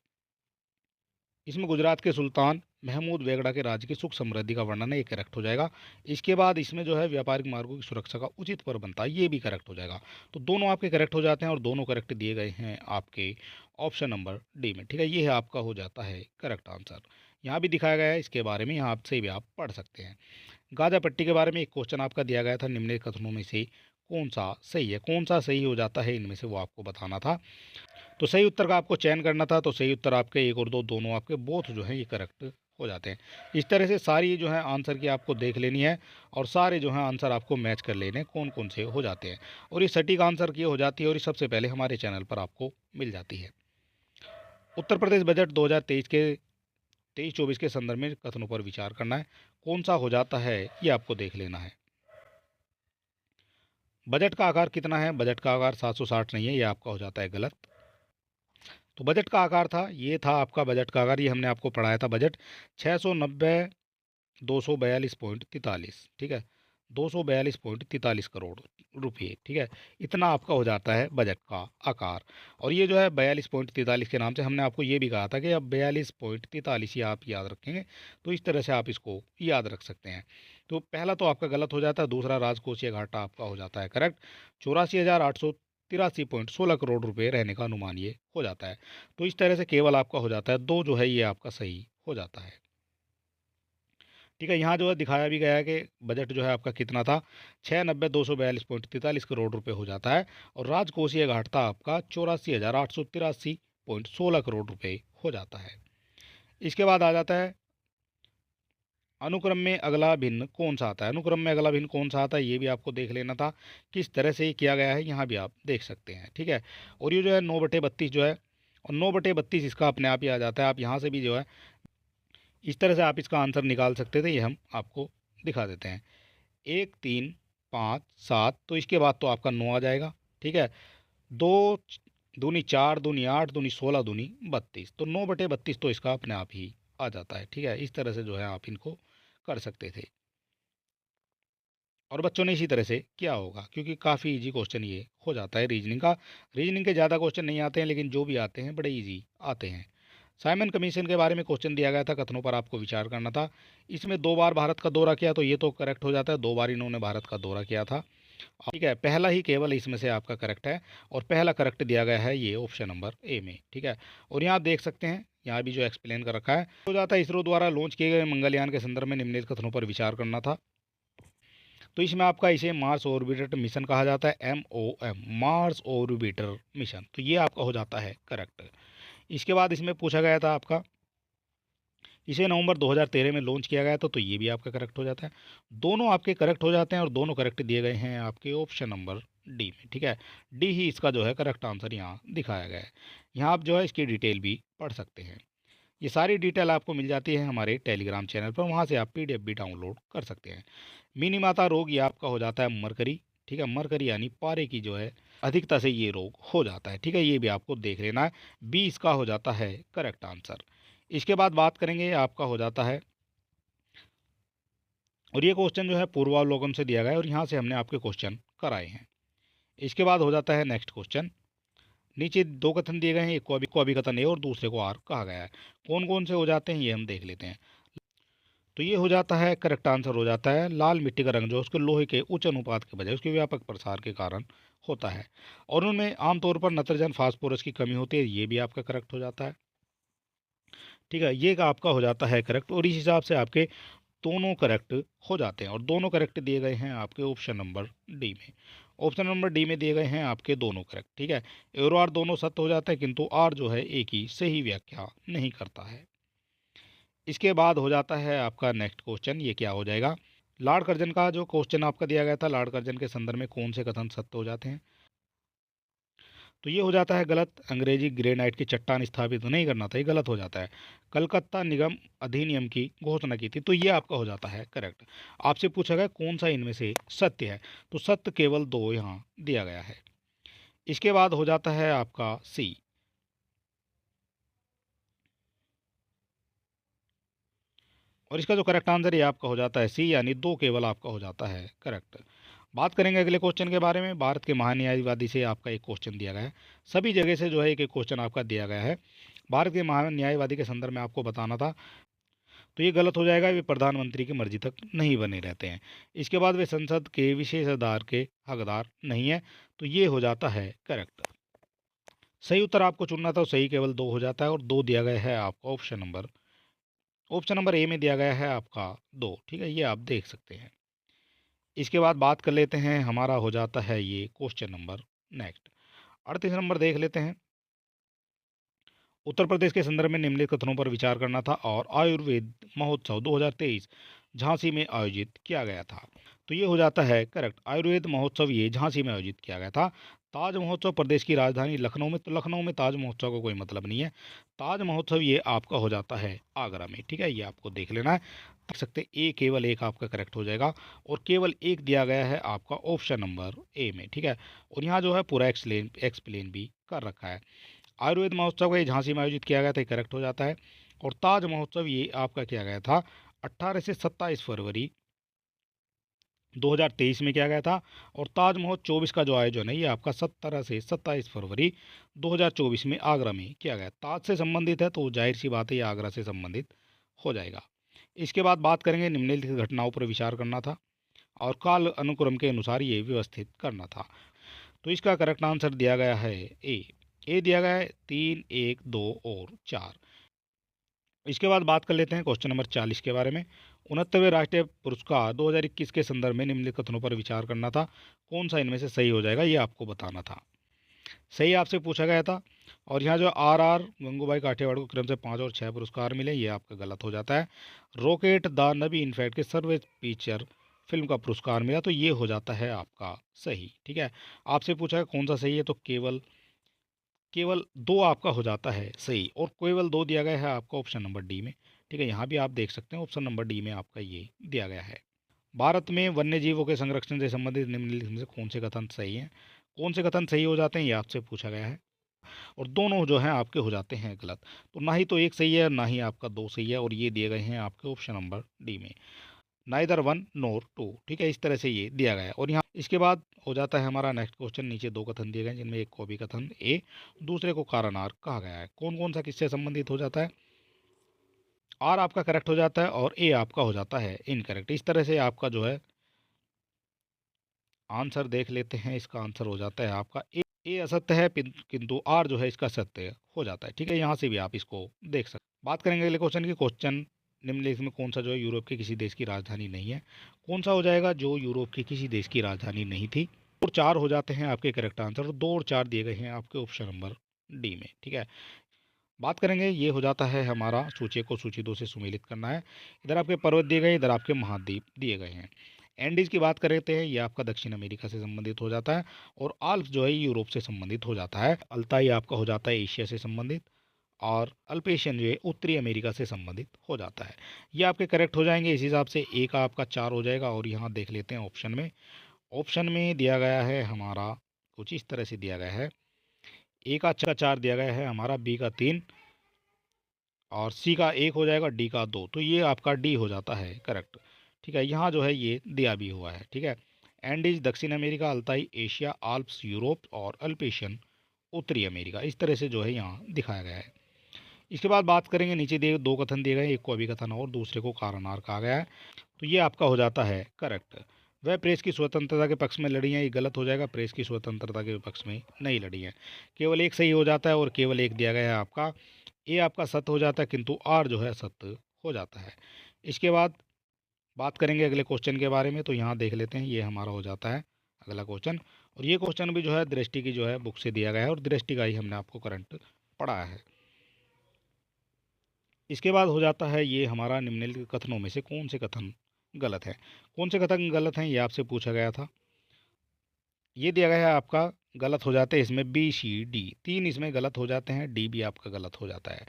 इसमें गुजरात के सुल्तान महमूद बेगड़ा के राज्य की सुख समृद्धि का वर्णन है, ये करेक्ट हो जाएगा। इसके बाद इसमें जो है व्यापारिक मार्गों की सुरक्षा का उचित प्रबंध था, ये भी करेक्ट हो जाएगा। तो दोनों आपके करेक्ट हो जाते हैं, और दोनों करेक्ट दिए गए हैं आपके ऑप्शन नंबर डी में। ठीक है, ये है आपका हो जाता है करेक्ट आंसर। यहाँ भी दिखाया गया है, इसके बारे में यहाँ आपसे भी आप पढ़ सकते हैं। गाजा पट्टी के बारे में एक क्वेश्चन आपका दिया गया था, निम्नलिखित कथनों में से कौन सा सही है, कौन सा सही हो जाता है इनमें से, वो आपको बताना था। तो सही उत्तर का आपको चयन करना था। तो सही उत्तर आपके 1 और 2 दोनों आपके बोथ जो हैं ये करेक्ट हो जाते हैं। इस तरह से सारी जो है आंसर की आपको देख लेनी है, और सारे जो हैं आंसर आपको मैच कर लेने कौन कौन से हो जाते हैं, और ये सटीक आंसर की हो जाती है, और ये सबसे पहले हमारे चैनल पर आपको मिल जाती है। उत्तर प्रदेश बजट 2023 के 23-24 के संदर्भ में कथनों पर विचार करना है, कौन सा हो जाता है ये आपको देख लेना है। बजट का आकार कितना है, बजट का आकार 760 नहीं है, ये आपका हो जाता है गलत। तो बजट का आकार था, ये था आपका बजट का आकार, ये हमने आपको पढ़ाया था। बजट 690,242.43। ठीक है, 242.43 करोड़ रुपये। ठीक है, इतना आपका हो जाता है बजट का आकार। और ये जो है 42.43 के नाम से हमने आपको ये भी कहा था कि अब 42.43 ही आप याद रखेंगे, तो इस तरह से आप इसको याद रख सकते हैं। तो पहला तो आपका गलत हो जाता है, दूसरा राजकोषीय घाटा आपका हो जाता है करेक्ट। 84,883.16 करोड़ रुपये रहने का अनुमान ये हो जाता है। तो इस तरह से केवल आपका हो जाता है 2 जो है ये आपका सही हो जाता है। ठीक है, यहाँ जो है दिखाया भी गया है कि बजट जो है आपका कितना था, 690,242.43 करोड़ रुपये हो जाता है, और राजकोषीय घाटा आपका 84,883.16 करोड़ रुपये हो जाता है। इसके बाद आ जाता है अनुक्रम में अगला भिन्न कौन सा आता है, अनुक्रम में अगला भिन्न कौन सा आता है ये भी आपको देख लेना था। किस तरह से ये किया गया है यहाँ भी आप देख सकते हैं, ठीक है। और ये जो है 9/32 जो है, और 9/32 इसका अपने आप ही आ जाता है। आप यहाँ से भी जो है इस तरह से आप इसका आंसर निकाल सकते थे, ये हम आपको दिखा देते हैं। 1 3 5 7, तो इसके बाद तो आपका 9 आ जाएगा, ठीक है। 2 दूनी 4, दूनी 8, दूनी 16, दूनी 32, तो 9/32 तो इसका अपने आप ही आ जाता है, ठीक है। इस तरह से जो है आप इनको कर सकते थे, और बच्चों ने इसी तरह से किया होगा, क्योंकि काफ़ी इजी क्वेश्चन ये हो जाता है रीजनिंग का। रीजनिंग के ज़्यादा क्वेश्चन नहीं आते हैं, लेकिन जो भी आते हैं बड़े इजी आते हैं। साइमन कमीशन के बारे में क्वेश्चन दिया गया था, कथनों पर आपको विचार करना था। इसमें 2 बार भारत का दौरा किया, तो ये तो करेक्ट हो जाता है, 2 बार इन्होंने भारत का दौरा किया था, ठीक है। पहला ही केवल इसमें से आपका करेक्ट है, और पहला करेक्ट दिया गया है ये ऑप्शन नंबर ए में, ठीक है। और यहाँ आप देख सकते हैं, यहाँ भी जो एक्सप्लेन कर रखा है हो जाता है, इसरो द्वारा लॉन्च किए गए मंगलयान के संदर्भ में निम्नलिखित कथनों पर विचार करना था। तो इसमें आपका इसे मार्स ऑर्बिटर मिशन कहा जाता है, MOM, मार्स ऑर्बिटर मिशन, तो ये आपका हो जाता है करेक्ट। इसके बाद इसमें पूछा गया था आपका, इसे नवंबर 2013 में लॉन्च किया गया था, तो ये भी आपका करेक्ट हो जाता है। दोनों आपके करेक्ट हो जाते हैं, और दोनों करेक्ट दिए गए हैं आपके ऑप्शन नंबर डी में, ठीक है। डी ही इसका जो है करेक्ट आंसर यहाँ दिखाया गया है। यहाँ आप जो है इसकी डिटेल भी पढ़ सकते हैं। ये सारी डिटेल आपको मिल जाती है हमारे टेलीग्राम चैनल पर, वहाँ से आप PDF भी डाउनलोड कर सकते हैं। मिनीमाता रोग ये आपका हो जाता है मरकरी, ठीक है। मरकरी यानी पारे की जो है अधिकता से ये रोग हो जाता है, ठीक है। ये भी आपको देख लेना है, बी इसका हो जाता है करेक्ट आंसर। इसके बाद बात करेंगे, आपका हो जाता है, और ये क्वेश्चन जो है पूर्वावलोकन से दिया गया है, और यहाँ से हमने आपके क्वेश्चन कराए हैं। इसके बाद हो जाता है नेक्स्ट क्वेश्चन। नीचे 2 कथन दिए गए हैं, एक को अभिकथन ए और दूसरे को आर कहा गया है। कौन कौन से हो जाते हैं ये हम देख लेते हैं। तो ये हो जाता है करेक्ट आंसर, हो जाता है लाल मिट्टी का रंग जो उसके लोहे के उच्च अनुपात के बजाय उसके व्यापक प्रसार के कारण होता है, और उनमें आमतौर पर नत्रजन फास्फोरस की कमी होती है, ये भी आपका करेक्ट हो जाता है, ठीक है। ये का आपका हो जाता है करेक्ट, और इस हिसाब से आपके दोनों करेक्ट हो जाते हैं, और दोनों करेक्ट दिए गए हैं आपके ऑप्शन नंबर डी में। ऑप्शन नंबर डी में दिए गए हैं आपके दोनों करेक्ट, ठीक है। ए और आर दोनों सत्य हो जाते हैं, किंतु आर जो है एक ही सही व्याख्या नहीं करता है। इसके बाद हो जाता है आपका नेक्स्ट क्वेश्चन, ये क्या हो जाएगा। लॉर्ड कर्जन का जो क्वेश्चन आपका दिया गया था, लॉर्ड कर्जन के संदर्भ में कौन से कथन सत्य हो जाते हैं। तो ये हो जाता है गलत, अंग्रेजी ग्रेनाइट की चट्टान स्थापित नहीं करना था, ये गलत हो जाता है। कलकत्ता निगम अधिनियम की घोषणा की थी, तो ये आपका हो जाता है करेक्ट। आपसे पूछा गया कौन सा इनमें से सत्य है, तो सत्य केवल 2 यहाँ दिया गया है। इसके बाद हो जाता है आपका सी, और इसका जो करेक्ट आंसर ये आपका हो जाता है सी, यानी 2 केवल आपका हो जाता है करेक्ट। बात करेंगे अगले क्वेश्चन के बारे में। भारत के महान न्यायवादी से आपका एक क्वेश्चन दिया गया है, सभी जगह से जो है एक एक क्वेश्चन आपका दिया गया है। भारत के महान न्यायवादी के संदर्भ में आपको बताना था, तो ये गलत हो जाएगा, वे प्रधानमंत्री की मर्जी तक नहीं बने रहते हैं। इसके बाद वे संसद के विशेषाधिकार के हकदार नहीं है, तो ये हो जाता है करेक्ट। सही उत्तर आपको चुनना था, तो सही केवल 2 हो जाता है, और 2 दिया गया है आपका ऑप्शन नंबर ए में दिया गया है आपका 2, ठीक है। ये आप देख सकते हैं। इसके बाद बात कर लेते हैं, हमारा हो जाता है ये क्वेश्चन नंबर नेक्स्ट 38 नंबर देख लेते हैं। उत्तर प्रदेश के संदर्भ में निम्नलिखित कथनों पर विचार करना था, और आयुर्वेद महोत्सव 2023 झांसी में आयोजित किया गया था, तो ये हो जाता है करेक्ट। आयुर्वेद महोत्सव ये झांसी में आयोजित किया गया था। ताज महोत्सव प्रदेश की राजधानी लखनऊ में, तो लखनऊ में ताज महोत्सव का कोई मतलब नहीं है। ताज महोत्सव ये आपका हो जाता है आगरा में, ठीक है। ये आपको देख लेना है, देख सकते ए केवल एक आपका करेक्ट हो जाएगा, और केवल एक दिया गया है आपका ऑप्शन नंबर ए में, ठीक है। और यहाँ जो है पूरा एक्सप्लेन भी कर रखा है। आयुर्वेद महोत्सव का ये झांसी में आयोजित किया गया था, करेक्ट हो जाता है। और ताज महोत्सव ये आपका किया गया था 18 से 27 फरवरी 2023 में किया गया था, और ताज महोत्सव 24 का जो आयोजन है ये आपका 17 से 27 फरवरी 2024 में आगरा में किया गया। ताज से संबंधित है, तो जाहिर सी बात है ये आगरा से संबंधित हो जाएगा। इसके बाद बात करेंगे, निम्नलिखित घटनाओं पर विचार करना था, और काल अनुक्रम के अनुसार ये व्यवस्थित करना था। तो इसका करेक्ट आंसर दिया गया है ए दिया गया है 3 1 2 और 4। इसके बाद बात कर लेते हैं क्वेश्चन नंबर 40 के बारे में। 69वें राष्ट्रीय पुरस्कार 2021 के संदर्भ में निम्नलिखित कथनों पर विचार करना था, कौन सा इनमें से सही हो जाएगा ये आपको बताना था। सही आपसे पूछा गया था। और यहाँ जो आर गंगूबाई काठियावाड़ को क्रम से 5 और 6 पुरस्कार मिले, ये आपका गलत हो जाता है। रॉकेट द नबी इनफैक्ट के सर्वोच्च फीचर फिल्म का पुरस्कार मिला, तो ये हो जाता है आपका सही। ठीक है, आपसे पूछा है कौन सा सही है, तो केवल केवल दो आपका हो जाता है सही, और केवल दो दिया गया है आपका ऑप्शन नंबर डी में। ठीक है, यहाँ भी आप देख सकते हैं ऑप्शन नंबर डी में आपका ये दिया गया है। भारत में वन्य जीवों के संरक्षण से संबंधित निम्नलिखित में से कौन से कथन सही हैं? कौन से कथन सही हो जाते हैं, ये आपसे पूछा गया है। और दोनों जो हैं आपके हो जाते हैं गलत। तो ना ही तो एक सही है, ना ही आपका दो सही है, और ये दिए गए हैं आपके ऑप्शन नंबर डी में, नाइदर वन नोर टू। ठीक है, इस तरह से ये दिया गया है। और यहाँ इसके बाद हो जाता है हमारा नेक्स्ट क्वेश्चन। नीचे दो कथन दिए गए हैं, जिनमें एक को भी कथन ए, दूसरे को कारण आर कहा गया है। कौन कौन सा किससे संबंधित हो जाता है? आर आपका करेक्ट हो जाता है और ए आपका हो जाता है इनकरेक्ट। इस तरह से आपका जो है आंसर देख लेते हैं। इसका आंसर हो जाता है आपका ए असत्य है, किंतु आर जो है इसका सत्य हो जाता है। ठीक है, यहाँ से भी आप इसको देख सकते हैं। बात करेंगे अगले क्वेश्चन की। क्वेश्चन निम्नलिखित में कौन सा जो है यूरोप के किसी देश की राजधानी नहीं है? कौन सा हो जाएगा जो यूरोप की किसी देश की राजधानी नहीं थी? और चार हो जाते हैं आपके करेक्ट आंसर, और दो और चार दिए गए हैं आपके ऑप्शन नंबर डी में। ठीक है, बात करेंगे, ये हो जाता है हमारा सूची को सूची दो से सुमेलित करना है। इधर आपके पर्वत दिए गए, इधर आपके महाद्वीप दिए गए हैं। एंडीज की बात करते हैं, ये आपका दक्षिण अमेरिका से संबंधित हो जाता है, और आल्प्स जो है यूरोप से संबंधित हो जाता है। अल्ताई आपका हो जाता है एशिया से संबंधित, और अल्पेशियन जो है उत्तरी अमेरिका से संबंधित हो जाता है। ये आपके करेक्ट हो जाएंगे। इस हिसाब से ए का आपका चार हो जाएगा। और यहाँ देख लेते हैं ऑप्शन में, ऑप्शन में दिया गया है हमारा कुछ इस तरह से दिया गया है। ए का चार दिया गया है हमारा, बी का तीन, और सी का एक हो जाएगा, डी का दो। तो ये आपका डी हो जाता है करेक्ट। ठीक है, यहाँ जो है ये दिया भी हुआ है। ठीक है, एंडीज दक्षिण America, Altai Asia, Alps Europe, और अल्पेशियन उत्तरी अमेरिका। इस तरह से जो है यहाँ दिखाया गया है। इसके बाद बात करेंगे, नीचे दिए दो कथन दिए गए, एक को अभिकथन और दूसरे को कारणार कहा गया है। तो ये आपका हो जाता है करेक्ट। वह प्रेस की स्वतंत्रता के पक्ष में लड़ी हैं, ये गलत हो जाएगा। प्रेस की स्वतंत्रता के पक्ष में नहीं लड़ी हैं। केवल एक सही हो जाता है, और केवल एक दिया गया है आपका। ए आपका सत्य हो जाता है, किंतु आर जो है सत्य हो जाता है। इसके बाद बात करेंगे अगले क्वेश्चन के बारे में। तो यहाँ देख लेते हैं, ये हमारा हो जाता है अगला क्वेश्चन। और ये क्वेश्चन भी जो है दृष्टि की जो है बुक से दिया गया है, और दृष्टि का ही हमने आपको करंट पढ़ाया है। इसके बाद हो जाता है ये हमारा, निम्नलिखित कथनों में से कौन से कथन गलत है? कौन से कथन गलत हैं, ये आपसे पूछा गया था। ये दिया गया है आपका, गलत हो जाते हैं इसमें बी सी डी, तीन इसमें गलत हो जाते हैं, डी भी आपका गलत हो जाता है।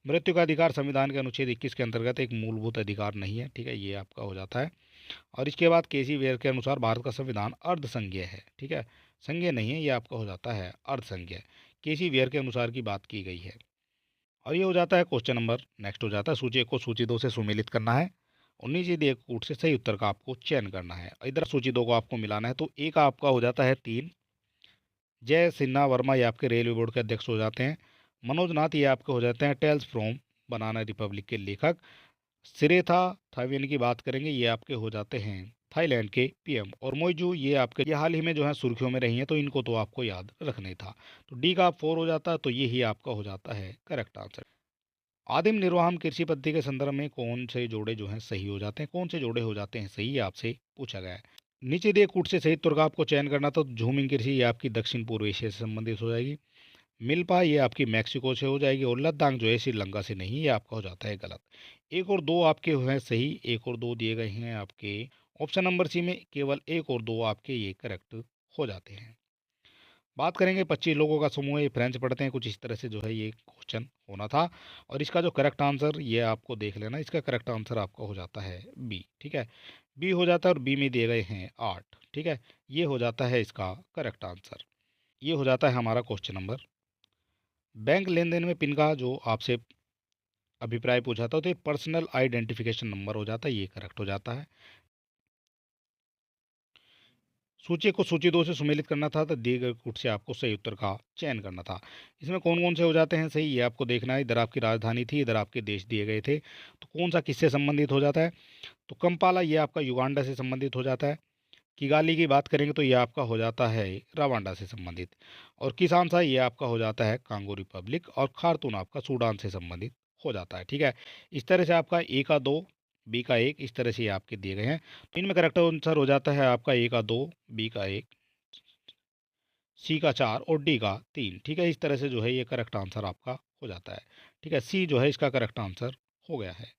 मृत्यु का अधिकार संविधान के अनुच्छेद 21 के अंतर्गत एक मूलभूत अधिकार नहीं है। ठीक है, ये आपका हो जाता है। और इसके बाद केसी वेयर के अनुसार भारत का संविधान अर्धसंघीय है। ठीक है, संघीय नहीं है, ये आपका हो जाता है अर्धसंघीय। केसी वेयर के अनुसार की बात की गई है। और ये हो जाता है क्वेश्चन नंबर नेक्स्ट हो जाता है, सूची एक को सूची दो से सुमेलित करना है, और नीचे दिए कूट से सही उत्तर का आपको चयन करना है। इधर सूची दो को आपको मिलाना है। तो ए का आपका हो जाता है तीन, जय सिन्हा वर्मा ये आपके रेलवे बोर्ड के अध्यक्ष हो जाते हैं। मनोज नाथ ये आपके हो जाते हैं टेल्स फ्रॉम बनाना रिपब्लिक के लेखक। सिरेथा थावियन की बात करेंगे, ये आपके हो जाते हैं थाईलैंड के पीएम। और मोइजू ये आपके ये हाल ही में जो है सुर्खियों में रही हैं, तो इनको तो आपको याद रखना ही था। तो डी का फोर हो जाता है, तो ये ही आपका हो जाता है करेक्ट आंसर। आदिम निर्वाहम कृषि पद्धति के संदर्भ में कौन से जोड़े जो हैं सही हो जाते हैं? कौन से जोड़े हो जाते हैं सही, ये आपसे पूछा गया है। नीचे दिए कूट से सही उत्तर का आपको चयन करना था। तो झूमिंग कृषि ये आपकी दक्षिण पूर्व एशिया से संबंधित हो जाएगी। मिल्पा ये आपकी मैक्सिको से हो जाएगी, और लद्दाख जो है श्रीलंका से नहीं, ये आपका हो जाता है गलत। एक और दो आपके हैं सही, एक और दो दिए गए हैं आपके ऑप्शन नंबर सी में, केवल एक और दो आपके ये करेक्ट हो जाते हैं। बात करेंगे 25 लोगों का समूह है, ये फ्रेंच पढ़ते हैं, कुछ इस तरह से जो है ये क्वेश्चन होना था। और इसका जो करेक्ट आंसर ये आपको देख लेना, इसका करेक्ट आंसर आपका हो जाता है बी। ठीक है, बी हो जाता है, और बी में दिए गए हैं 8। ठीक है, ये हो जाता है इसका करेक्ट आंसर। ये हो जाता है हमारा क्वेश्चन नंबर। बैंक लेन देन में पिन का जो आपसे अभिप्राय पूछा था, तो ये पर्सनल आइडेंटिफिकेशन नंबर हो जाता है, ये करेक्ट हो जाता है। सूची को सूची दो से सुमेलित करना था, तो दिए गए कूट से आपको सही उत्तर का चयन करना था। इसमें कौन कौन से हो जाते हैं सही, ये आपको देखना है। इधर आपकी राजधानी थी, इधर आपके देश दिए गए थे, तो कौन सा किससे संबंधित हो जाता है? तो कंपाला ये आपका युगांडा से संबंधित हो जाता है। किगाली की बात करेंगे, तो ये आपका हो जाता है रवांडा से संबंधित। और किसानसा ये आपका हो जाता है कांगो रिपब्लिक। और खार्तून आपका सूडान से संबंधित हो जाता है। ठीक है, इस तरह से आपका ए का दो, बी का एक, इस तरह से ये आपके दिए गए हैं। तो इनमें करेक्ट आंसर हो जाता है आपका ए का दो, बी का एक, सी का 4 और डी का 3। ठीक है, इस तरह से जो है ये करेक्ट आंसर आपका हो जाता है। ठीक है, सी जो है इसका करेक्ट आंसर हो गया है।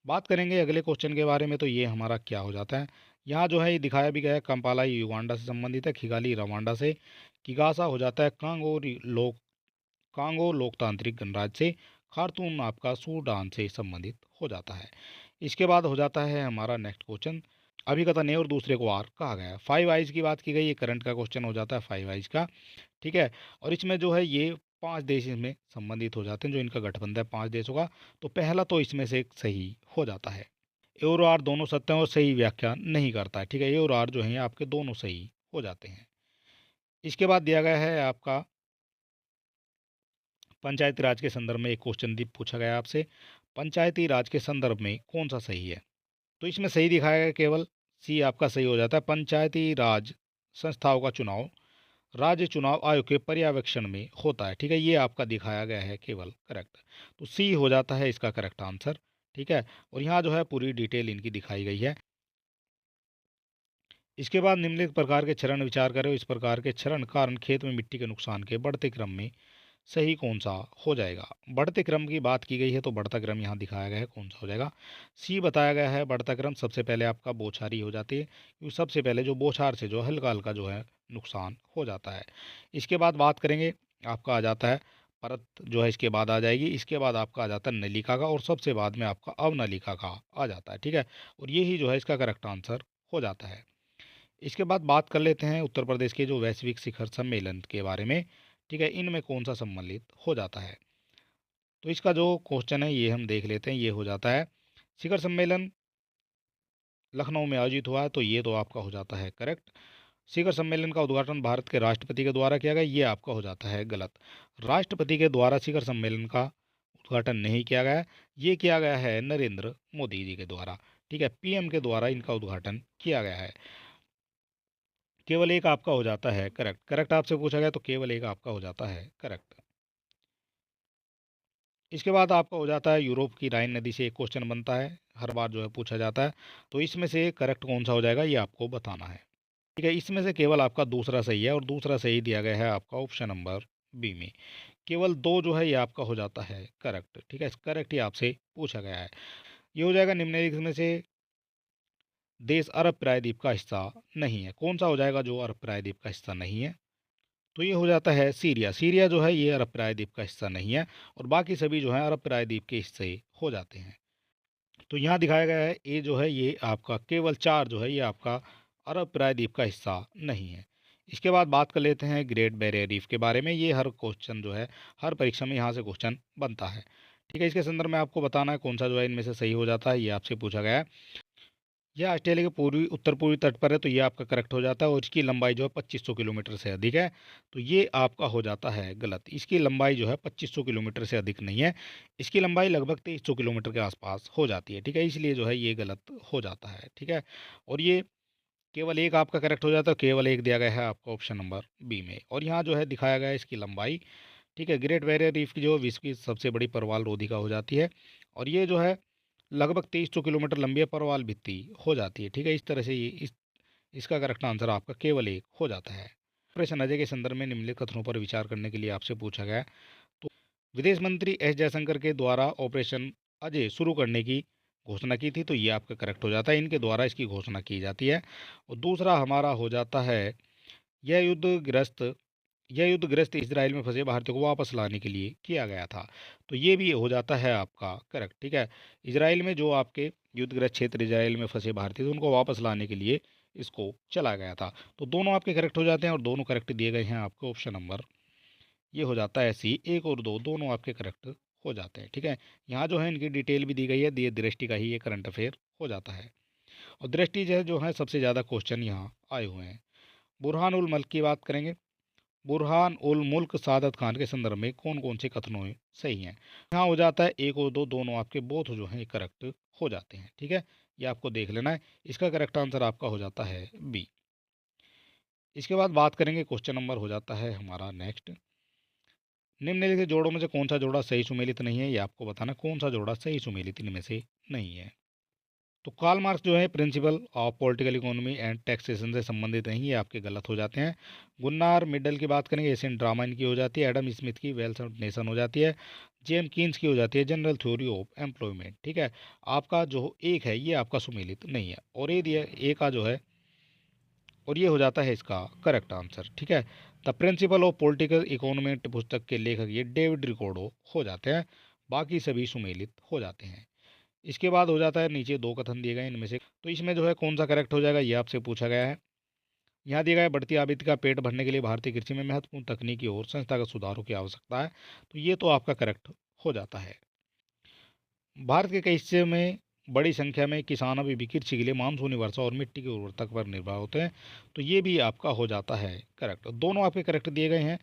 बात करेंगे अगले क्वेश्चन के बारे में, तो ये हमारा क्या हो जाता है, यहाँ जो है ये दिखाया भी गया है, कंपाला युगांडा से संबंधित है, किगाली रवांडा से, किगासा हो जाता है कांगो लोकतांत्रिक गणराज्य से, खार्तूम आपका सूडान से संबंधित हो जाता है। इसके बाद हो जाता है हमारा नेक्स्ट क्वेश्चन, अभिकथन ने और दूसरे को आर कहा गया है। फाइव आइज की बात की गई, ये करंट का क्वेश्चन हो जाता है फाइव आइज का। ठीक है, और इसमें जो है ये 5 देश इसमें संबंधित हो जाते हैं, जो इनका गठबंधन है 5 देशों का। तो पहला तो इसमें से एक सही हो जाता है। ए और आर दोनों सत्य हैं और सही व्याख्या नहीं करता है। ठीक है, ए और आर जो है आपके दोनों सही हो जाते हैं। इसके बाद दिया गया है आपका पंचायती राज के संदर्भ में एक क्वेश्चन पूछा गया है आपसे, पंचायती राज के संदर्भ में कौन सा सही है। तो इसमें सही दिखाया गया केवल सी आपका सही हो जाता है, पंचायती राज संस्थाओं का चुनाव राज्य चुनाव आयोग के पर्यवेक्षण में होता है। ठीक है, ये आपका दिखाया गया है केवल करेक्ट, तो सी हो जाता है इसका करेक्ट आंसर। ठीक है, और यहाँ जो है पूरी डिटेल इनकी दिखाई गई है। इसके बाद निम्नलिखित प्रकार के क्षरण विचार करें, इस प्रकार के क्षरण कारण खेत में मिट्टी के नुकसान के बढ़ते क्रम में सही कौन सा हो जाएगा। बढ़ते क्रम की बात की गई है, तो बढ़ता क्रम यहाँ दिखाया गया है, कौन सा हो जाएगा, सी बताया गया है। बढ़ता क्रम सबसे पहले आपका बौछारी हो जाती है, क्योंकि सबसे पहले जो बौछार से जो हल्का हल्का जो है नुकसान हो जाता है। इसके बाद बात करेंगे, आपका आ जाता है परत जो है, इसके बाद आ जाएगी। इसके बाद आपका आ जाता है नलिका का, और सबसे बाद में आपका अवनलिका का आ जाता है। ठीक है, और यही जो है इसका करेक्ट आंसर हो जाता है। इसके बाद बात कर लेते हैं उत्तर प्रदेश के जो वैश्विक शिखर सम्मेलन के बारे में। ठीक है, इनमें कौन सा सम्मिलित हो जाता है। तो इसका जो क्वेश्चन है ये हम देख लेते हैं, ये हो जाता है शिखर सम्मेलन लखनऊ में आयोजित हुआ है, तो ये तो आपका हो जाता है करेक्ट। शिखर सम्मेलन का उद्घाटन भारत के राष्ट्रपति के द्वारा किया गया, ये आपका हो जाता है गलत। राष्ट्रपति के द्वारा शिखर सम्मेलन का उद्घाटन नहीं किया गया, ये किया गया है नरेंद्र मोदी जी के द्वारा। ठीक है, पीएम के द्वारा इनका उद्घाटन किया गया है। केवल एक आपका हो जाता है करेक्ट, करेक्ट आपसे पूछा गया तो केवल एक आपका हो जाता है करेक्ट। इसके बाद आपका हो जाता है यूरोप की राइन नदी से एक क्वेश्चन बनता है, हर बार जो है पूछा जाता है। तो इसमें से करेक्ट कौन सा हो जाएगा ये आपको बताना है। ठीक है, इसमें से केवल आपका दूसरा सही है, और दूसरा सही दिया गया है आपका ऑप्शन नंबर बी में। केवल दो जो है ये आपका हो जाता है करेक्ट। ठीक है, करेक्ट ही आपसे पूछा गया है। ये हो जाएगा निम्नलिखित में से देश अरब प्रायद्वीप का हिस्सा नहीं है, कौन सा हो जाएगा जो अरब प्रायद्वीप का हिस्सा नहीं है। तो ये हो जाता है सीरिया। सीरिया जो है ये अरब प्रायद्वीप का हिस्सा नहीं है, और बाकी सभी जो है अरब प्रायद्वीप के हिस्से हो जाते हैं। तो यहाँ दिखाया गया है ये जो है ये आपका केवल 4 जो है ये आपका अरब प्रायद्वीप का हिस्सा नहीं है। इसके बाद बात कर लेते हैं ग्रेट बैरियर रीफ के बारे में। ये हर क्वेश्चन जो है हर परीक्षा में यहाँ से क्वेश्चन बनता है। ठीक है, इसके संदर्भ में आपको बताना है कौन सा जो है इनमें से सही हो जाता है, ये आपसे पूछा गया है। यह ऑस्ट्रेलिया के पूर्वी उत्तर पूर्वी तट पर है, तो ये आपका करेक्ट हो जाता है, और इसकी लंबाई जो है 2500 किलोमीटर से अधिक है। तो ये आपका हो जाता है गलत, इसकी लंबाई जो है 2500 किलोमीटर से अधिक नहीं है, इसकी लंबाई लगभग 2300 किलोमीटर के आसपास हो जाती है। ठीक है, इसलिए जो है ये गलत हो जाता है। ठीक है, और ये केवल एक आपका करेक्ट हो जाता है, केवल एक दिया गया है आपका ऑप्शन नंबर बी में, और यहाँ जो है दिखाया गया है इसकी लंबाई। ठीक है, ग्रेट बैरियर रीफ की जो विश्व की सबसे बड़ी परवाल रोधिका हो जाती है, और ये जो है लगभग 2300 किलोमीटर लंबी परवाल भित्ति हो जाती है। ठीक है, इस तरह से ये इसका करेक्ट आंसर आपका केवल एक हो जाता है। ऑपरेशन अजय के संदर्भ में निम्नलिखित कथनों पर विचार करने के लिए आपसे पूछा गया है। तो विदेश मंत्री एस जयशंकर के द्वारा ऑपरेशन अजय शुरू करने की घोषणा की थी, तो ये आपका करेक्ट हो जाता है, इनके द्वारा इसकी घोषणा की जाती है। और दूसरा हमारा हो जाता है यह युद्धग्रस्त यह युद्धग्रस्त इजराइल में फंसे भारतीयों को वापस लाने के लिए किया गया था, तो ये भी हो जाता है आपका करेक्ट। ठीक है, इजराइल में जो आपके युद्धग्रस्त क्षेत्र इजराइल में फंसे भारतीय थे उनको वापस लाने के लिए इसको चला गया था। तो दोनों आपके करेक्ट हो जाते हैं, और दोनों करेक्ट दिए गए हैं आपको ऑप्शन नंबर, ये हो जाता है सी। एक और दो दोनों आपके करेक्ट हो जाते हैं। ठीक है, यहाँ जो है इनकी डिटेल भी दी गई है, दिए दृष्टि का ही ये करंट अफेयर हो जाता है, और दृष्टि जो है सबसे ज़्यादा क्वेश्चन यहाँ आए हुए हैं। बुरहान उल मल्क की बात करेंगे, बुरहान उल मुल्क सादत खान के संदर्भ में कौन कौन से कथनों सही हैं। यहाँ हो जाता है एक और दो दोनों आपके बोथ जो हैं करेक्ट हो जाते हैं। ठीक है, ये आपको देख लेना है, इसका करेक्ट आंसर आपका हो जाता है बी। इसके बाद बात करेंगे क्वेश्चन नंबर हो जाता है हमारा नेक्स्ट, निम्नलिखित जोड़ों में से कौन सा जोड़ा सही सुमेलित नहीं है, ये आपको बताना कौन सा जोड़ा सही सुमेलित इनमें से नहीं है। तो कार्ल मार्क्स जो है principle of political economy and taxation से संबंधित नहीं, ये आपके गलत हो जाते हैं। गुन्नार मिडल की बात करेंगे, एशियन ड्रामा इनकी हो जाती है। एडम स्मिथ की वेल्थ ऑफ नेशन हो जाती है। जेम कीन्स की हो जाती है जनरल थ्योरी ऑफ एम्प्लॉयमेंट। ठीक है, आपका जो एक है ये आपका सुमेलित नहीं है, और ये दिया ए का जो है, और ये हो जाता है इसका करेक्ट आंसर। ठीक है, the principle of political economy पुस्तक के लेखक ये डेविड रिकॉर्डो हो जाते हैं, बाकी सभी सुमेलित हो जाते हैं। इसके बाद हो जाता है, नीचे दो कथन दिए गए इनमें से, तो इसमें जो है कौन सा करेक्ट हो जाएगा ये आपसे पूछा गया है। यहाँ दिया गया है, बढ़ती आबादी का पेट भरने के लिए भारतीय कृषि में महत्वपूर्ण तकनीकी और संस्थागत सुधारों की आवश्यकता है, तो ये तो आपका करेक्ट हो जाता है। भारत के कई हिस्से में बड़ी संख्या में किसान अभी भी कृषि के लिए मानसूनी वर्षा और मिट्टी की उर्वरता पर निर्भर होते हैं, तो ये भी आपका हो जाता है करेक्ट। दोनों आपके करेक्ट दिए गए हैं,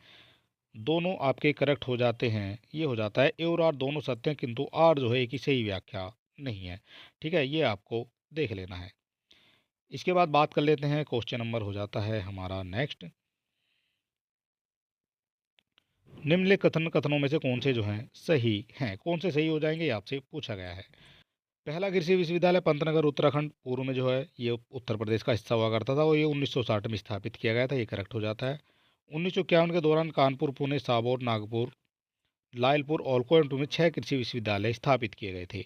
दोनों आपके करेक्ट हो जाते हैं। ये हो जाता है ए और आर दोनों सत्य हैं, किंतु आर जो है एक ही सही व्याख्या नहीं है। ठीक है, ये आपको देख लेना है। इसके बाद बात कर लेते हैं, क्वेश्चन नंबर हो जाता है हमारा नेक्स्ट। निम्नलिखित कथनों में से कौन से जो हैं सही हैं, कौन से सही हो जाएंगे ये आपसे पूछा गया है। पहला कृषि विश्वविद्यालय पंतनगर उत्तराखंड पूर्व में जो है ये उत्तर प्रदेश का हिस्सा हुआ करता था, और ये 1960 में स्थापित किया गया था, ये करेक्ट हो जाता है। 1951 के दौरान कानपुर, पुणे, साबौर, नागपुर, लायलपुर और कोयम्बटूर में 6 कृषि विश्वविद्यालय स्थापित किए गए थे,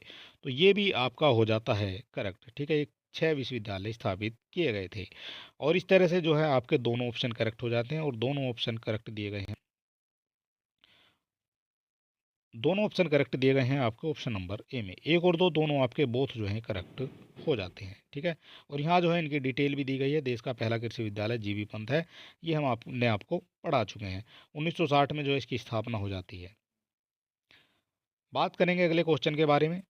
तो ये भी आपका हो जाता है करेक्ट। ठीक है, ये 6 विश्वविद्यालय स्थापित किए गए थे, और इस तरह से जो है आपके दोनों ऑप्शन करेक्ट हो जाते हैं, और दोनों ऑप्शन करेक्ट दिए गए हैं, दोनों ऑप्शन करेक्ट दिए गए हैं आपको ऑप्शन नंबर ए में। एक और दो दोनों आपके बोथ जो हैं करेक्ट हो जाते हैं। ठीक है, और यहाँ जो है इनकी डिटेल भी दी गई है। देश का पहला कृषि विद्यालय जीबी पंत है, ये हम आपने आपको पढ़ा चुके हैं। 1960 में जो है इसकी स्थापना हो जाती है। बात करेंगे अगले क्वेश्चन के बारे में।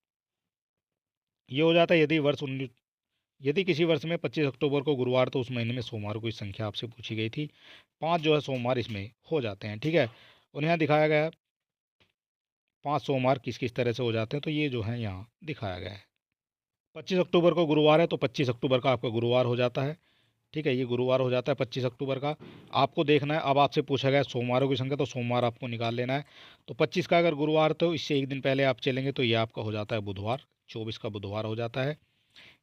ये हो जाता है, यदि किसी वर्ष में 25 अक्टूबर को गुरुवार, तो उस महीने में सोमवार को संख्या आपसे पूछी गई थी। 5 जो है सोमवार इसमें हो जाते हैं। ठीक है, और यहाँ दिखाया गया है 5 सोमवार किस किस तरह से हो जाते हैं, तो ये जो है यहाँ दिखाया गया है। 25 अक्टूबर को गुरुवार है, तो 25 अक्टूबर का आपका गुरुवार हो जाता है। ठीक है, ये गुरुवार हो जाता है 25 अक्टूबर का। आपको देखना है, अब आपसे पूछा गया है सोमवारों की संख्या, तो सोमवार आपको निकाल लेना है। तो 25 का अगर गुरुवार, तो इससे एक दिन पहले आप चलेंगे, तो ये आपका हो जाता है बुधवार, 24 का बुधवार हो जाता है।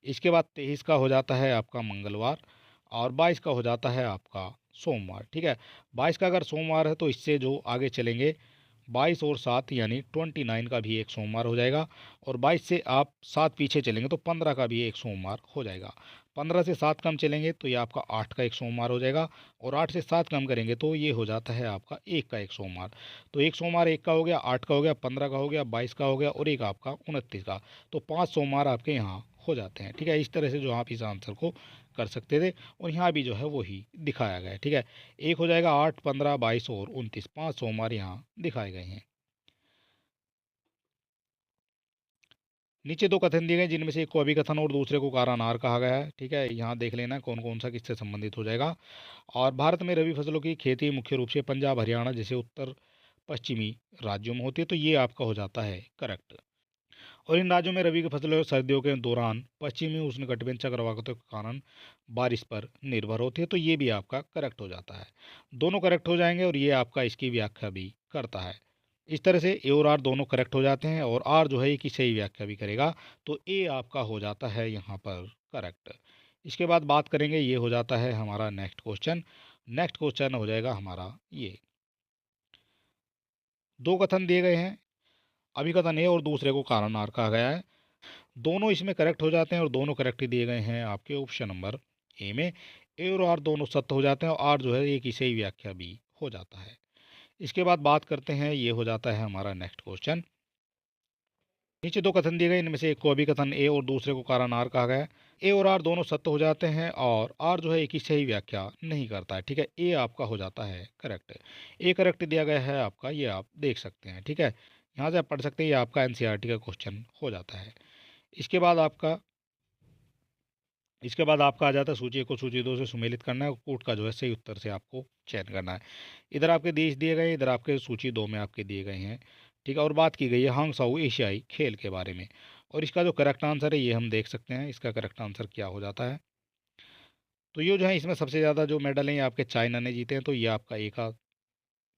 इसके बाद 23 का हो जाता है आपका मंगलवार, और 22 का हो जाता है आपका सोमवार। ठीक है, 22 का अगर सोमवार है, तो इससे जो आगे चलेंगे 22 और 7 यानी 29 का भी एक सोमवार हो जाएगा, और 22 से आप 7 पीछे चलेंगे तो 15 का भी एक सोमवार हो जाएगा। 15 से 7 कम चलेंगे तो ये आपका 8 का एक सोमवार हो जाएगा, और 8 से 7 कम करेंगे तो ये हो जाता है आपका 1 का एक सोमवार। तो एक सोमवार 1 का हो गया, 8 का हो गया, 15 का हो गया, 22 का हो गया, और एक आपका 29 का। तो 5 सोमवार आपके यहाँ हो जाते हैं। ठीक है, इस तरह से जो आप इस आंसर को कर सकते थे, और यहाँ भी जो है वही दिखाया गया है। ठीक है, एक हो जाएगा 8, 15, 22 और 29, 5 सोमवार यहाँ दिखाए गए हैं। नीचे दो कथन दिए गए, जिनमें से एक को अभिकथन और दूसरे को कारानार कहा गया है। ठीक है, यहाँ देख लेना कौन कौन सा किससे संबंधित हो जाएगा। और भारत में रबी फसलों की खेती मुख्य रूप से पंजाब, हरियाणा जैसे उत्तर पश्चिमी राज्यों में होती है, तो ये आपका हो जाता है करेक्ट। और इन राज्यों में रबी की फसलें सर्दियों के दौरान पश्चिमी उष्णकटिबंधीय चक्रवातों के कारण बारिश पर निर्भर होती है, तो ये भी आपका करेक्ट हो जाता है। दोनों करेक्ट हो जाएंगे, और ये आपका इसकी व्याख्या भी करता है। इस तरह से ए और आर दोनों करेक्ट हो जाते हैं, और आर जो है एक ही सही व्याख्या भी करेगा, तो ए आपका हो जाता है यहाँ पर करेक्ट। इसके बाद बात करेंगे, ये हो जाता है हमारा नेक्स्ट क्वेश्चन। नेक्स्ट क्वेश्चन हो जाएगा हमारा ये। दो कथन दिए गए हैं, अभिकथन ए और दूसरे को कारण आर कहा गया है। दोनों इसमें करेक्ट हो जाते हैं, और दोनों करेक्ट ही दिए गए हैं आपके ऑप्शन नंबर ए में। ए और आर दोनों सत्य हो जाते हैं, और आर जो है एक ही सही व्याख्या भी हो जाता है। इसके बाद बात करते हैं, ये हो जाता है हमारा नेक्स्ट क्वेश्चन। नीचे दो कथन दिए गए, इनमें से एक को अभिकथन ए और दूसरे को कारण आर कहा गया है। ए और आर दोनों सत्य हो जाते हैं, और आर जो है एक ही सही व्याख्या नहीं करता है। ठीक है, ए आपका हो जाता है करेक्ट। ए करेक्ट दिया गया है आपका, ये आप देख सकते हैं। ठीक है, यहाँ से आप पढ़ सकते हैं, ये आपका एनसीईआरटी का क्वेश्चन हो जाता है। इसके बाद आपका इसके बाद आपका आ जाता है सूची 1 को सूची 2 से सुमेलित करना है, और कूट का जो है सही उत्तर से आपको चयन करना है। इधर आपके देश दिए गए हैं, इधर आपके सूची 2 में आपके दिए गए हैं। ठीक है, और बात की गई है हांगसाऊ एशियाई खेल के बारे में, और इसका जो करेक्ट आंसर है ये हम देख सकते हैं, इसका करेक्ट आंसर क्या हो जाता है। तो ये जो है इसमें सबसे ज़्यादा जो मेडल हैं ये आपके चाइना ने जीते हैं, तो ये आपका एक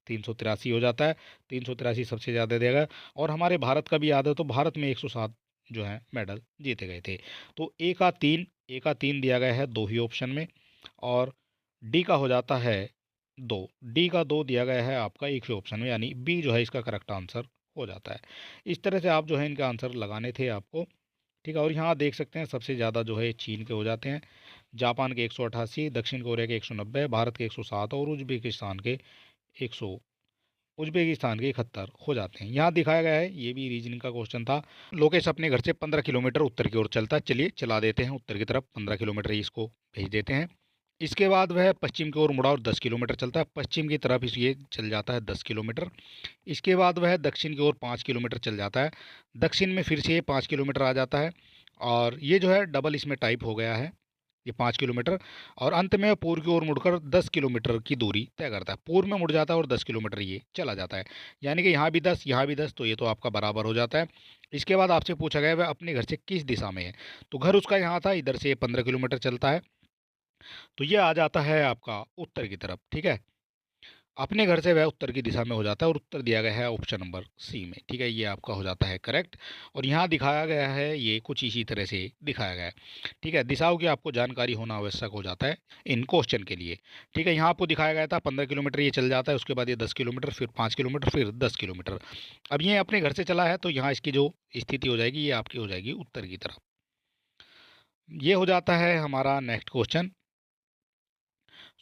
383 हो जाता है। 383 सबसे ज़्यादा देगा, और हमारे भारत का भी याद है, तो भारत में 107 जो है मेडल जीते गए थे। तो ए का 3 दिया गया है 2 ही ऑप्शन में, और डी का हो जाता है 2, डी का 2 दिया गया है आपका एक ही ऑप्शन में, यानी बी जो है इसका करेक्ट आंसर हो जाता है। इस तरह से आप जो है इनका आंसर लगाने थे आपको, ठीक है। और यहाँ देख सकते हैं सबसे ज़्यादा जो है चीन के हो जाते हैं, जापान के 188, दक्षिण कोरिया के 190, भारत के 107 और उज्बेकिस्तान के 71 हो जाते हैं। यहाँ दिखाया गया है, ये भी रीजनिंग का क्वेश्चन था। लोकेश अपने घर से 15 किलोमीटर उत्तर की ओर चलता है, चलिए चला देते हैं उत्तर की तरफ, 15 किलोमीटर ही इसको भेज देते हैं। इसके बाद वह पश्चिम की ओर मुड़ा और 10 किलोमीटर चलता है, पश्चिम की तरफ इस ये चल जाता है 10 किलोमीटर। इसके बाद वह दक्षिण की ओर 5 किलोमीटर चल जाता है, दक्षिण में फिर से ये 5 किलोमीटर आ जाता है, और ये जो है डबल इसमें टाइप हो गया है, ये 5 किलोमीटर। और अंत में पूर्व की ओर मुड़कर 10 किलोमीटर की दूरी तय करता है, पूर्व में मुड़ जाता है और 10 किलोमीटर ये चला जाता है, यानी कि यहाँ भी 10 यहाँ भी 10, तो ये तो आपका बराबर हो जाता है। इसके बाद आपसे पूछा गया वह अपने घर से किस दिशा में है, तो घर उसका यहाँ था, इधर से 15 किलोमीटर चलता है, तो ये आ जाता है आपका उत्तर की तरफ, ठीक है। अपने घर से वह उत्तर की दिशा में हो जाता है, और उत्तर दिया गया है ऑप्शन नंबर सी में, ठीक है, ये आपका हो जाता है करेक्ट। और यहाँ दिखाया गया है ये कुछ इसी तरह से दिखाया गया है, ठीक है। दिशाओं की आपको जानकारी होना आवश्यक हो जाता है इन क्वेश्चन के लिए, ठीक है। यहाँ आपको दिखाया गया था 15 किलोमीटर ये चल जाता है, उसके बाद ये 10 किलोमीटर, फिर 5 किलोमीटर, फिर 10 किलोमीटर। अब ये अपने घर से चला है, तो यहाँ इसकी जो स्थिति हो जाएगी ये आपकी हो जाएगी उत्तर की तरफ। ये हो जाता है हमारा नेक्स्ट क्वेश्चन।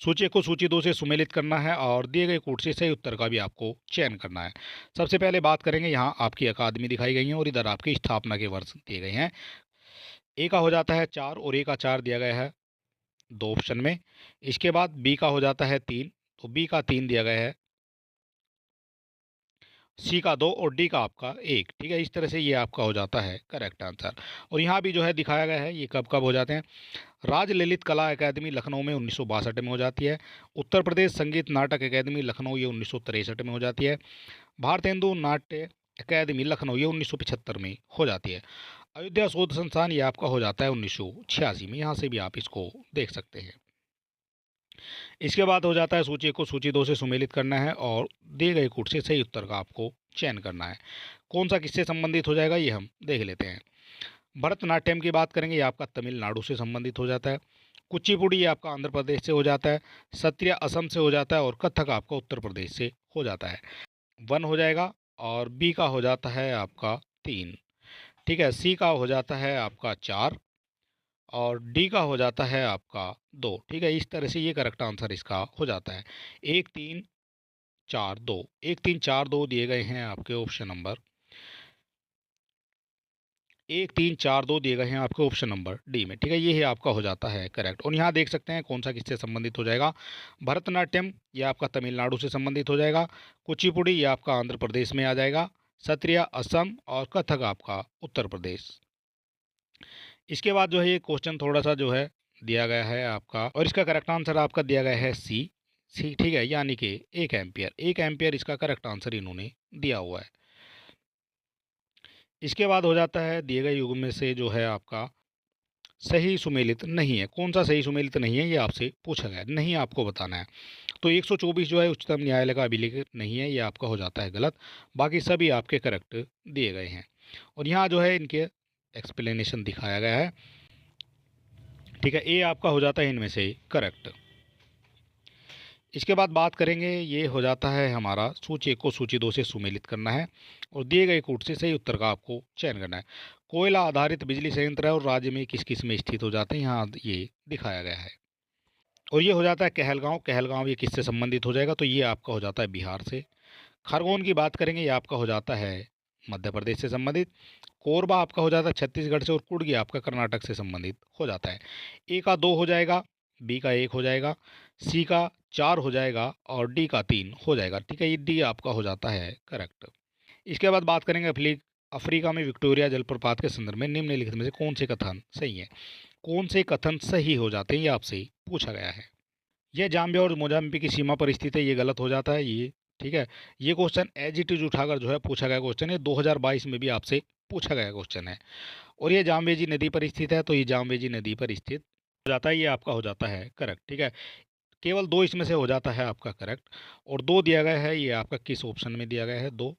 सूची को सूची 2 से सुमेलित करना है और दिए गए कोड से सही उत्तर का भी आपको चयन करना है। सबसे पहले बात करेंगे, यहाँ आपकी अकादमी दिखाई गई है और इधर आपकी स्थापना के वर्ष दिए गए हैं। ए का हो जाता है 4 और ए का 4 दिया गया है 2 ऑप्शन में। इसके बाद बी का हो जाता है 3, तो बी का 3 दिया गया है, सी का 2 और डी का आपका 1, ठीक है। इस तरह से ये आपका हो जाता है करेक्ट आंसर। और यहाँ भी जो है दिखाया गया है ये कब कब हो जाते हैं। राज ललित कला अकादमी लखनऊ में 1962 में हो जाती है। उत्तर प्रदेश संगीत नाटक अकादमी लखनऊ ये 1963 में हो जाती है। भारतेंदु नाट्य अकादमी लखनऊ ये 1975 में हो जाती है। अयोध्या शोध संस्थान ये आपका हो जाता है 1986 में, यहाँ से भी आप इसको देख सकते हैं। इसके बाद हो जाता है सूची को सूची 2 से सुमेलित करना है और दिए गए कोड से सही उत्तर का आपको चयन करना है। कौन सा किससे संबंधित हो जाएगा ये हम देख लेते हैं। भरतनाट्यम की बात करेंगे, ये आपका तमिलनाडु से संबंधित हो जाता है। कुचिपुड़ी ये आपका आंध्र प्रदेश से हो जाता है। सत्रिया असम से हो जाता है, और कथक आपका उत्तर प्रदेश से हो जाता है। 1 हो जाएगा, और बी का हो जाता है आपका 3, ठीक है। सी का हो जाता है आपका 4, और डी का हो जाता है आपका 2, ठीक है। इस तरह से ये करेक्ट आंसर इसका हो जाता है। 1 3 4 2, 1 3 4 2 दिए गए हैं आपके ऑप्शन नंबर 1 3 4 2 दिए गए हैं आपके ऑप्शन नंबर डी में, ठीक है। ये ही आपका हो जाता है करेक्ट। और यहाँ देख सकते हैं कौन सा किससे संबंधित हो जाएगा। भरतनाट्यम ये आपका तमिलनाडु से संबंधित हो जाएगा। कुचिपुड़ी ये आपका आंध्र प्रदेश में आ जाएगा। सत्रिया असम, और कथक आपका उत्तर प्रदेश। इसके बाद जो है ये क्वेश्चन थोड़ा सा जो है दिया गया है आपका, और इसका करेक्ट आंसर आपका दिया गया है सी, सी, ठीक है, यानी कि 1 एम्पियर, 1 एम्पियर इसका करेक्ट आंसर इन्होंने दिया हुआ है। इसके बाद हो जाता है दिए गए युग में से जो है आपका सही सुमेलित नहीं है। कौन सा सही सुमेलित नहीं है ये आपसे पूछा गया है, नहीं आपको बताना है। तो 124 जो है उच्चतम न्यायालय का अभिलेख नहीं है, ये आपका हो जाता है गलत। बाकी सभी आपके करेक्ट दिए गए हैं, और यहाँ जो है इनके एक्सप्लेनेशन दिखाया गया है, ठीक है। ए आपका हो जाता है इनमें से करेक्ट। इसके बाद बात करेंगे, ये हो जाता है हमारा सूची 1 को सूची 2 से सुमेलित करना है और दिए गए कोड से सही उत्तर का आपको चयन करना है। कोयला आधारित बिजली संयंत्र है और राज्य में किस किस में स्थित हो जाते हैं, यहाँ ये दिखाया गया है। और ये हो जाता है कहलगांव, कहलगांव ये किससे संबंधित हो जाएगा, तो ये आपका हो जाता है बिहार से। खरगोन की बात करेंगे, ये आपका हो जाता है मध्य प्रदेश से संबंधित। कोरबा आपका हो जाता है छत्तीसगढ़ से, और कुर्गी आपका कर्नाटक से संबंधित हो जाता है। ए का 2 हो जाएगा, बी का 1 हो जाएगा, सी का 4 हो जाएगा, और डी का 3 हो जाएगा, ठीक है। ये डी आपका हो जाता है करेक्ट। इसके बाद बात करेंगे अफ्रीका में विक्टोरिया जलप्रपात के संदर्भ में निम्नलिखित में से कौन से कथन सही है। कौन से कथन सही हो जाते हैं ये आपसे पूछा गया है। यह जाम्बिया और मोजाम्बिक की सीमा पर स्थित है, ये गलत हो जाता है ये, ठीक है। ये क्वेश्चन एज इट इज उठाकर जो है पूछा गया क्वेश्चन है, 2022 में भी आपसे पूछा गया क्वेश्चन है। और ये जाम्बेजी नदी पर स्थित है, तो ये जाम्बेजी नदी पर स्थित हो जाता है, ये आपका हो जाता है करेक्ट, ठीक है। केवल 2 इसमें से हो जाता है आपका करेक्ट, और 2 दिया गया है, ये आपका किस ऑप्शन में दिया गया है 2,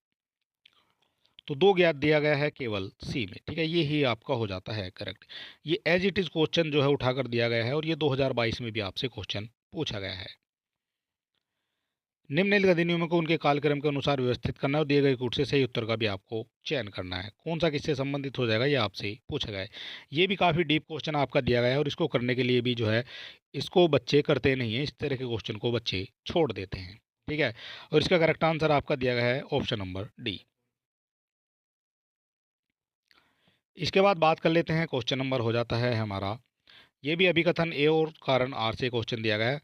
तो 2 ज्ञात दिया गया है केवल सी में, ठीक है, ये ही आपका हो जाता है करेक्ट। ये एज इट इज़ क्वेश्चन जो है उठाकर दिया गया है और ये 2022 में भी आपसे क्वेश्चन पूछा गया है। निम्नलिखित अधिनियमों को उनके कालक्रम के अनुसार व्यवस्थित करना है और दिए गए कूट से सही उत्तर का भी आपको चयन करना है। कौन सा किससे संबंधित हो जाएगा ये आपसे पूछा गया है। ये भी काफ़ी डीप क्वेश्चन आपका दिया गया है और इसको करने के लिए भी जो है इसको बच्चे करते नहीं हैं, इस तरह के क्वेश्चन को बच्चे छोड़ देते हैं, ठीक है। और इसका करेक्ट आंसर आपका दिया गया है ऑप्शन नंबर डी। इसके बाद बात कर लेते हैं, क्वेश्चन नंबर हो जाता है हमारा, ये भी अभिकथन ए और कारण आर से क्वेश्चन दिया गया है।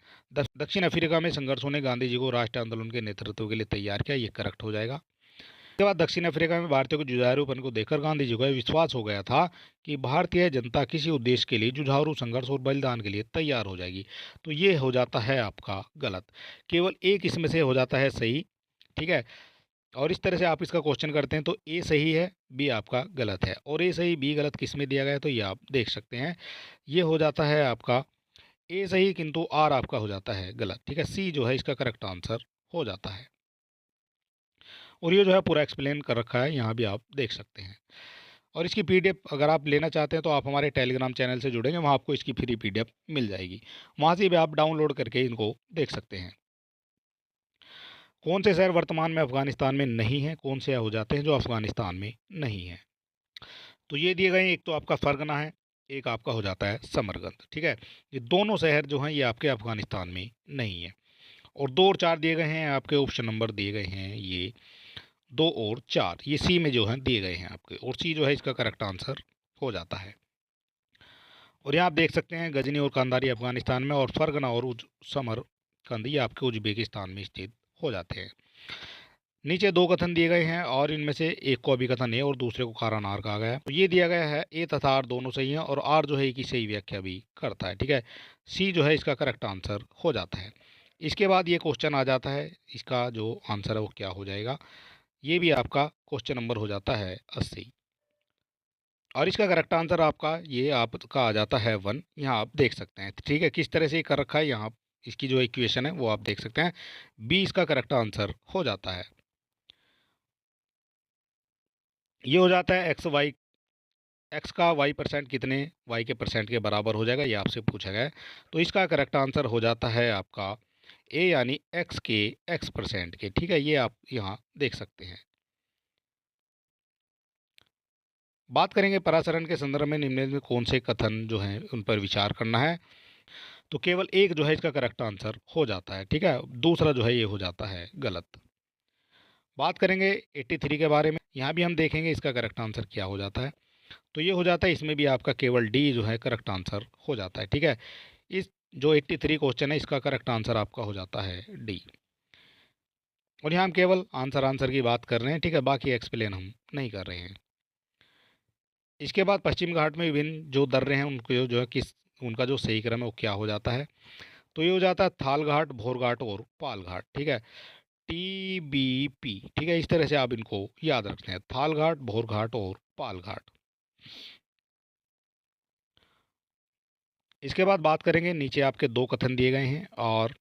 दक्षिण अफ्रीका में संघर्षों ने गांधी जी को राष्ट्रीय आंदोलन के नेतृत्व के लिए तैयार किया, ये करेक्ट हो जाएगा। इसके बाद दक्षिण अफ्रीका में भारतीयों के जुझारूपन को देखकर गांधी जी को यह विश्वास हो गया था कि भारतीय जनता किसी उद्देश्य के लिए जुझारू संघर्ष और बलिदान के लिए तैयार हो जाएगी। तो ये हो जाता है आपका गलत, केवल एक इसमें से हो जाता है सही, ठीक है। और इस तरह से आप इसका क्वेश्चन करते हैं तो ए सही है, बी आपका गलत है, और ए सही बी गलत किस में दिया गया है तो ये आप देख सकते हैं। ये हो जाता है आपका ए सही किंतु आर आपका हो जाता है गलत, ठीक है। सी जो है इसका करेक्ट आंसर हो जाता है। और ये जो है पूरा एक्सप्लेन कर रखा है, यहाँ भी आप देख सकते हैं। और इसकी पीडीएफ अगर आप लेना चाहते हैं तो आप हमारे टेलीग्राम चैनल से जुड़ेंगे, वहाँ आपको इसकी फ्री पीडीएफ मिल जाएगी, वहाँ से भी आप डाउनलोड करके इनको देख सकते हैं। कौन से शहर वर्तमान में अफगानिस्तान में नहीं है, कौन से हो जाते हैं जो अफगानिस्तान में नहीं है। तो ये दिए गए हैं, एक तो आपका फरगना है, एक आपका हो जाता है समरकंद, ठीक है। ये दोनों शहर जो हैं ये आपके अफगानिस्तान में नहीं है। और 2 और 4 दिए गए हैं आपके, ऑप्शन नंबर दिए गए हैं ये 2 और 4, ये सी में जो है दिए गए हैं आपके, और सी जो है इसका करेक्ट आंसर हो जाता है। और यहाँ आप देख सकते हैं गजनी और कंधारी अफगानिस्तान में, और फरगना और समरकंद ये आपके उज्बेकिस्तान में स्थित हो जाते हैं। नीचे 2 कथन दिए गए हैं और इनमें से एक को अभिकथन ए और दूसरे को कारण आर कहा गया है। तो ये दिया गया है ए तथा आर दोनों सही हैं और आर जो है की सही व्याख्या भी करता है, ठीक है। सी जो है इसका करेक्ट आंसर हो जाता है। इसके बाद ये क्वेश्चन आ जाता है, इसका जो आंसर है वो क्या हो जाएगा। ये भी आपका क्वेश्चन नंबर हो जाता है 80, और इसका करेक्ट आंसर आपका ये आपका आ जाता है 1। यहाँ आप देख सकते हैं, ठीक है, किस तरह से ये कर रखा है। यहाँ इसकी जो इक्वेशन है वो आप देख सकते हैं, बी इसका करेक्ट आंसर हो जाता है। ये हो जाता है एक्स का वाई परसेंट कितने वाई के परसेंट के बराबर हो जाएगा, ये आपसे पूछा गया है। तो इसका करेक्ट आंसर हो जाता है आपका ए, यानी एक्स के एक्स परसेंट के, ठीक है। ये आप यहाँ देख सकते हैं। बात करेंगे पराचरण के संदर्भ में निम्नलिखित में कौन से कथन जो हैं उन पर विचार करना है। तो केवल एक जो है इसका करेक्ट आंसर हो जाता है, ठीक है। दूसरा जो है ये हो जाता है गलत। बात करेंगे 83 के बारे में, यहाँ भी हम देखेंगे इसका करेक्ट आंसर क्या हो जाता है। तो ये हो जाता है, इसमें भी आपका केवल डी जो है करेक्ट आंसर हो जाता है, ठीक है। इस जो 83 क्वेश्चन है इसका करेक्ट आंसर आपका हो जाता है डी। और यहाँ हम केवल आंसर की बात कर रहे हैं, ठीक है, बाकी एक्सप्लेन हम नहीं कर रहे हैं। इसके बाद पश्चिम घाट में विभिन्न जो दर्रे हैं उनको जो है किस उनका जो सही क्रम है वो क्या हो जाता है। तो ये हो जाता है थाल घाट, भोर घाट और पाल घाट, ठीक है, TBP, ठीक है। इस तरह से आप इनको याद रखते हैं, थाल घाट, भोर घाट और पाल घाट। इसके बाद बात करेंगे, नीचे आपके 2 कथन दिए गए हैं और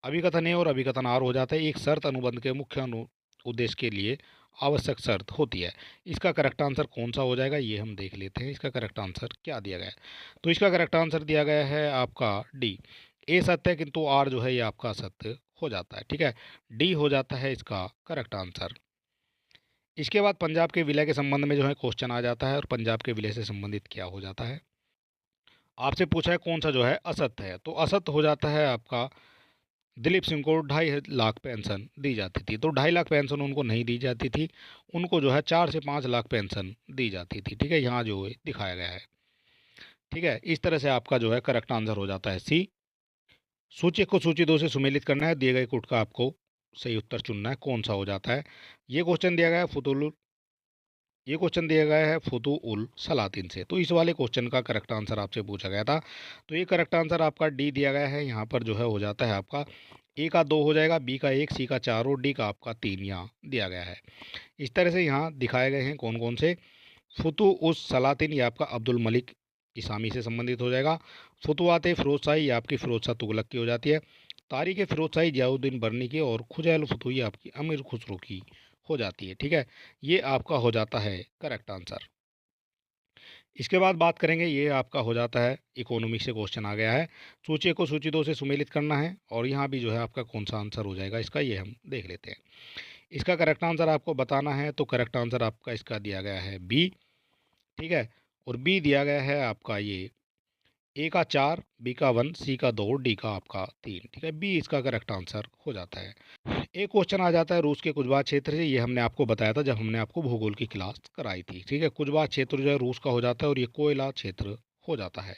अभिकथन ए और अभिकथन आर हो जाता है। एक शर्त अनुबंध के मुख्य उद्देश्य के लिए आवश्यक शर्त होती है। इसका करेक्ट आंसर कौन सा हो जाएगा ये हम देख लेते हैं, इसका करेक्ट आंसर क्या दिया गया है। तो इसका करेक्ट आंसर दिया गया है आपका डी। ए सत्य है किंतु आर जो है ये आपका सत्य हो जाता है, ठीक है। डी हो जाता है इसका करेक्ट आंसर। इसके बाद पंजाब के विलय के संबंध में जो है क्वेश्चन आ जाता है, और पंजाब के विलय से संबंधित क्या हो जाता है। आपसे पूछा है कौन सा जो है असत्य है, तो असत्य हो जाता है आपका दिलीप सिंह को 2.5 लाख पेंशन दी जाती थी। तो 2.5 लाख पेंशन उनको नहीं दी जाती थी, उनको जो है 4 से 5 लाख पेंशन दी जाती थी, ठीक है। यहाँ जो है दिखाया गया है, ठीक है। इस तरह से आपका जो है करेक्ट आंसर हो जाता है सी। सूची को सूची 2 से सुमेलित करना है, दिए गए कूट का आपको सही उत्तर चुनना है, कौन सा हो जाता है। ये क्वेश्चन दिया गया है ये क्वेश्चन दिया गया है फुतू उल सलातीन से। तो इस वाले क्वेश्चन का करेक्ट आंसर आपसे पूछा गया था। तो ये करेक्ट आंसर आपका डी दिया गया है, यहाँ पर जो है हो जाता है आपका ए का 2 हो जाएगा, बी का 1, सी का 4 और डी का आपका 3 यहाँ दिया गया है। इस तरह से यहाँ दिखाए गए हैं कौन कौन से। फुतू उस सलातीन ये आपका अब्दुल मलिक इसामी से संबंधित हो जाएगा। फुतुआत फिरोज शाही ये आपकी फिरोज शाह तुगलक की हो जाती है। तारीख फिरोज शाही जियाउद्दीन बर्नी की, और खुजैल फतुही आपकी अमीर खुसरो की हो जाती है। ठीक है, ये आपका हो जाता है करेक्ट आंसर। इसके बाद बात करेंगे, ये आपका हो जाता है इकोनॉमी से क्वेश्चन आ गया है। सूची को सूची दो से सुमेलित करना है और यहाँ भी जो है आपका कौन सा आंसर हो जाएगा इसका, ये हम देख लेते हैं। इसका करेक्ट आंसर आपको बताना है, तो करेक्ट आंसर आपका इसका दिया गया है बी। ठीक है, और बी दिया गया है आपका ये ए का 4, बी का 1, सी का 2, डी का आपका 3। ठीक है, बी इसका करेक्ट आंसर हो जाता है। एक क्वेश्चन आ जाता है रूस के कुजबा क्षेत्र से। ये हमने आपको बताया था जब हमने आपको भूगोल की क्लास कराई थी। ठीक है, कुजबा क्षेत्र जो है रूस का हो जाता है और ये कोयला क्षेत्र हो जाता है।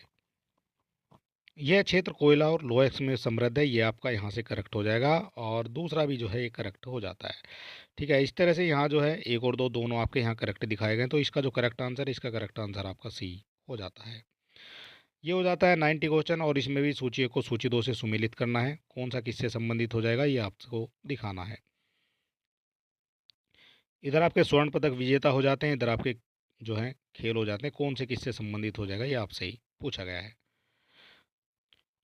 यह क्षेत्र कोयला और लोहे में समृद्ध है, ये आपका यहाँ से करेक्ट हो जाएगा और दूसरा भी जो है ये करेक्ट हो जाता है। ठीक है, इस तरह से यहाँ जो है एक और दो दोनों आपके यहाँ करेक्ट दिखाए गए, तो इसका जो करेक्ट आंसर है, इसका करेक्ट आंसर आपका सी हो जाता है। ये हो जाता है 90 क्वेश्चन और इसमें भी सूची को सूची 2 से सुमेलित करना है। कौन सा किससे संबंधित हो जाएगा ये आपको दिखाना है। इधर आपके स्वर्ण पदक विजेता हो जाते हैं, इधर आपके जो है खेल हो जाते हैं। कौन से किससे संबंधित हो जाएगा ये आपसे ही पूछा गया है।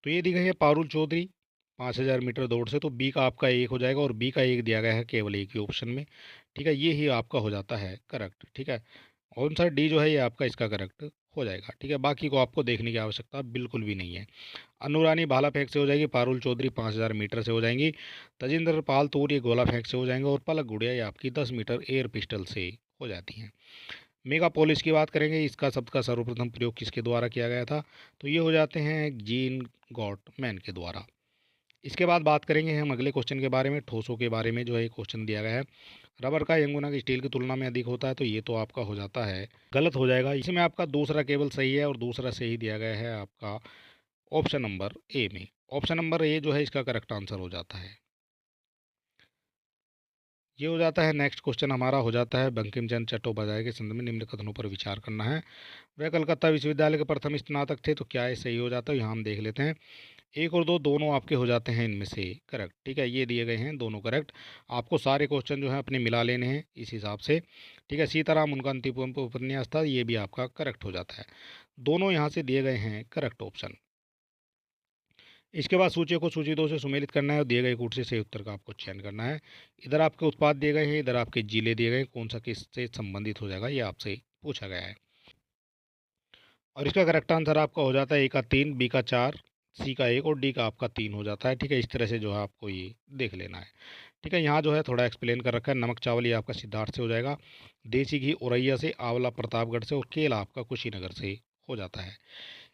तो ये दी गई है पारुल चौधरी 5000 मीटर दौड़ से, तो बी का आपका एक हो जाएगा और बी का एक दिया गया है केवल एक ही ऑप्शन में। ठीक है, ये ही आपका हो जाता है करेक्ट। ठीक है, आंसर डी जो है ये आपका इसका करेक्ट हो जाएगा। ठीक है, बाकी को आपको देखने की आवश्यकता बिल्कुल भी नहीं है। अनुरानी भाला फेंक से हो जाएगी, पारुल चौधरी 5000 मीटर से हो जाएंगी, तजिंदर पाल तूर ये गोला फेंक से हो जाएंगे और पलक गुड़िया ये आपकी 10 मीटर एयर पिस्टल से हो जाती हैं। मेगापोलिस की बात करेंगे, इसका शब्द का सर्वप्रथम प्रयोग किसके द्वारा किया गया था, तो ये हो जाते हैं जीन गॉटमैन के द्वारा। इसके बाद बात करेंगे हम अगले क्वेश्चन के बारे में, ठोसों के बारे में जो है क्वेश्चन दिया गया है। रबर का यंग गुना स्टील की तुलना में अधिक होता है, तो ये तो आपका हो जाता है गलत हो जाएगा। इसमें आपका दूसरा केवल सही है और दूसरा सही दिया गया है आपका ऑप्शन नंबर ए में। ऑप्शन नंबर ए जो है इसका करेक्ट आंसर हो जाता है। ये हो जाता है नेक्स्ट क्वेश्चन हमारा हो जाता है बंकिम चंद्र चट्टोपाध्याय के संदर्भ में निम्न कथनों पर विचार करना है। वह कलकत्ता विश्वविद्यालय के प्रथम स्नातक थे, तो क्या ये सही हो जाता है, यहाँ हम देख लेते हैं। एक और दो दोनों आपके हो जाते हैं इनमें से करेक्ट। ठीक है, ये दिए गए हैं दोनों करेक्ट। आपको सारे क्वेश्चन जो है अपने मिला लेने हैं इस हिसाब से। ठीक है, सीताराम उनका अंतिम उपन्यास था, ये भी आपका करेक्ट हो जाता है। दोनों यहाँ से दिए गए हैं करेक्ट ऑप्शन। इसके बाद सूची को सूची 2 से सुमेलित करना है और दिए गए कूट से सही उत्तर का आपको चयन करना है। इधर आपके उत्पाद दिए गए हैं, इधर आपके जिले दिए गए हैं, कौन सा किससे संबंधित हो जाएगा ये आपसे पूछा गया है। और इसका करेक्ट आंसर आपका हो जाता है ए का 3, बी का 4, सी का 1 और डी का आपका 3 हो जाता है। ठीक है, इस तरह से जो है आपको ये देख लेना है। ठीक है, यहाँ जो है थोड़ा एक्सप्लेन कर रखा है। नमक चावल ये आपका सिद्धार्थ से हो जाएगा, देसी घी औरैया से, आंवला प्रतापगढ़ से और केला आपका कुशीनगर से हो जाता है।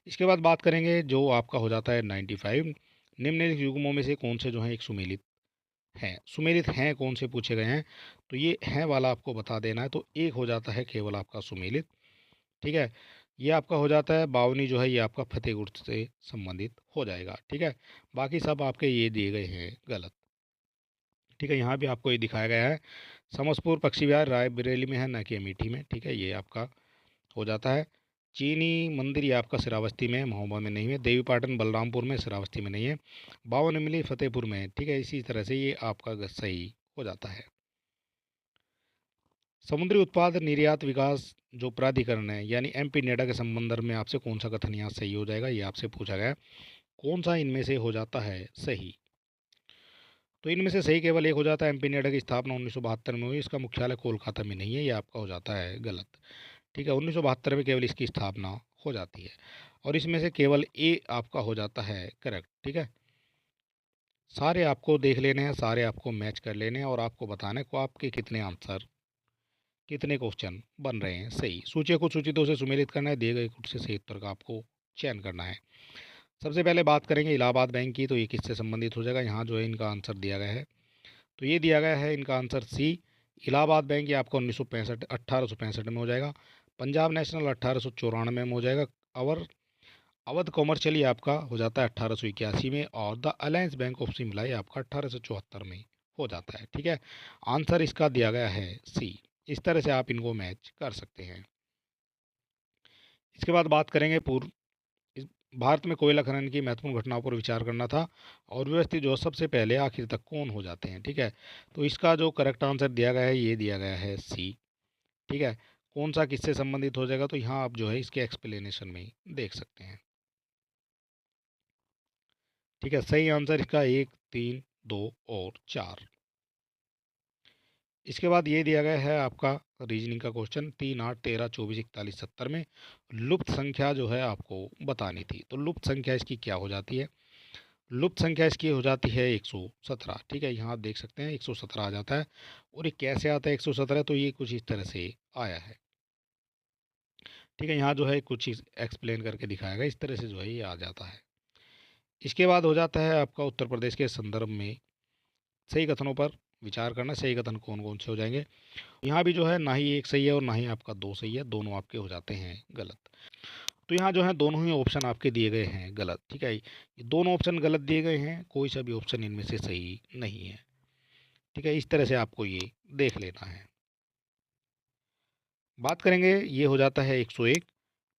इसके बाद बात करेंगे जो आपका हो जाता है 95। निम्नलिखित युग्मों में से कौन से जो है एक सुमेलित हैं, सुमेलित हैं कौन से पूछे गए हैं, तो ये हैं वाला आपको बता देना है। तो एक हो जाता है केवल आपका सुमेलित। ठीक है, ये आपका हो जाता है बावनी जो है ये आपका फतेहपुर से संबंधित हो जाएगा। ठीक है, बाकी सब आपके ये दिए गए हैं गलत। ठीक है, यहाँ भी आपको ये दिखाया गया है समसपुर पक्षी विहार रायबरेली में है, न कि अमेठी में। ठीक है, ये आपका हो जाता है। चीनी मंदिर ये आपका श्रावस्ती में है, महोबा में नहीं है। देवी पाटन बलरामपुर में, श्रावस्ती में नहीं है। बावन इमली फतेहपुर में है। ठीक है, इसी तरह से ये आपका सही हो जाता है। समुद्री उत्पाद निर्यात विकास जो प्राधिकरण है यानी एमपी नेडा के संबंध में आपसे कौन सा कथन यहाँ सही हो जाएगा, ये आपसे पूछा गया है। कौन सा इनमें से हो जाता है सही, तो इनमें से सही केवल एक हो जाता है। एमपी नेडा की स्थापना 1972 में हुई, इसका मुख्यालय कोलकाता में नहीं है, ये आपका हो जाता है गलत। ठीक है, 1972 में केवल इसकी स्थापना हो जाती है और इसमें से केवल ए आपका हो जाता है करेक्ट। ठीक है, सारे आपको देख लेने हैं, सारे आपको मैच कर लेने हैं और आपको बताना है को आपके कितने आंसर, कितने क्वेश्चन बन रहे हैं सही। सूची को सूची 2 से सुमेलित करना है, दिए गए कुछ से सही उत्तर का आपको चयन करना है। सबसे पहले बात करेंगे इलाहाबाद बैंक की, तो ये किससे संबंधित हो जाएगा, यहाँ जो है इनका आंसर दिया गया है, तो ये दिया गया है इनका आंसर सी। इलाहाबाद बैंक ये आपको 1965 1865 में हो जाएगा। पंजाब नेशनल 1894 में हो जाएगा। और अवध कॉमर्शियल ये आपका हो जाता है 1881 में और the alliance bank of Shimla ये आपका 1874 में हो जाता है। ठीक है, आंसर इसका दिया गया है सी। इस तरह से आप इनको मैच कर सकते हैं। इसके बाद बात करेंगे पूर्व इस भारत में कोयला खनन की महत्वपूर्ण घटनाओं पर विचार करना था और व्यवस्थित जो सबसे पहले आखिर तक कौन हो जाते हैं। ठीक है, तो इसका जो करेक्ट आंसर दिया गया है ये दिया गया है सी। ठीक है, कौन सा किससे संबंधित हो जाएगा, तो यहाँ आप जो है इसके एक्सप्लेनेशन में देख सकते हैं। ठीक है, सही आंसर इसका 1, 3, 2 और 4। इसके बाद ये दिया गया है आपका रीजनिंग का क्वेश्चन 3, 8, 13, 24, 41, 70 में लुप्त संख्या जो है आपको बतानी थी। तो लुप्त संख्या इसकी क्या हो जाती है? लुप्त संख्या इसकी हो जाती है 117। ठीक है, यहाँ आप देख सकते हैं 117 आ जाता है। और ये कैसे आता है 117? तो ये कुछ इस तरह से आया है। ठीक है, यहाँ जो है कुछ चीज़ एक्सप्लेन करके दिखाएगा, इस तरह से जो है ये आ जाता है। इसके बाद हो जाता है आपका उत्तर प्रदेश के संदर्भ में सही कथनों पर विचार करना। सही कथन कौन कौन से हो जाएंगे? यहाँ भी जो है ना ही एक सही है और ना ही आपका दो सही है, दोनों आपके हो जाते हैं गलत। तो यहाँ जो है दोनों ही ऑप्शन आपके दिए गए हैं गलत। ठीक है, ये दोनों ऑप्शन गलत दिए गए हैं, कोई सा भी ऑप्शन इनमें से सही नहीं है। ठीक है, इस तरह से आपको ये देख लेना है। बात करेंगे, ये हो जाता है 101।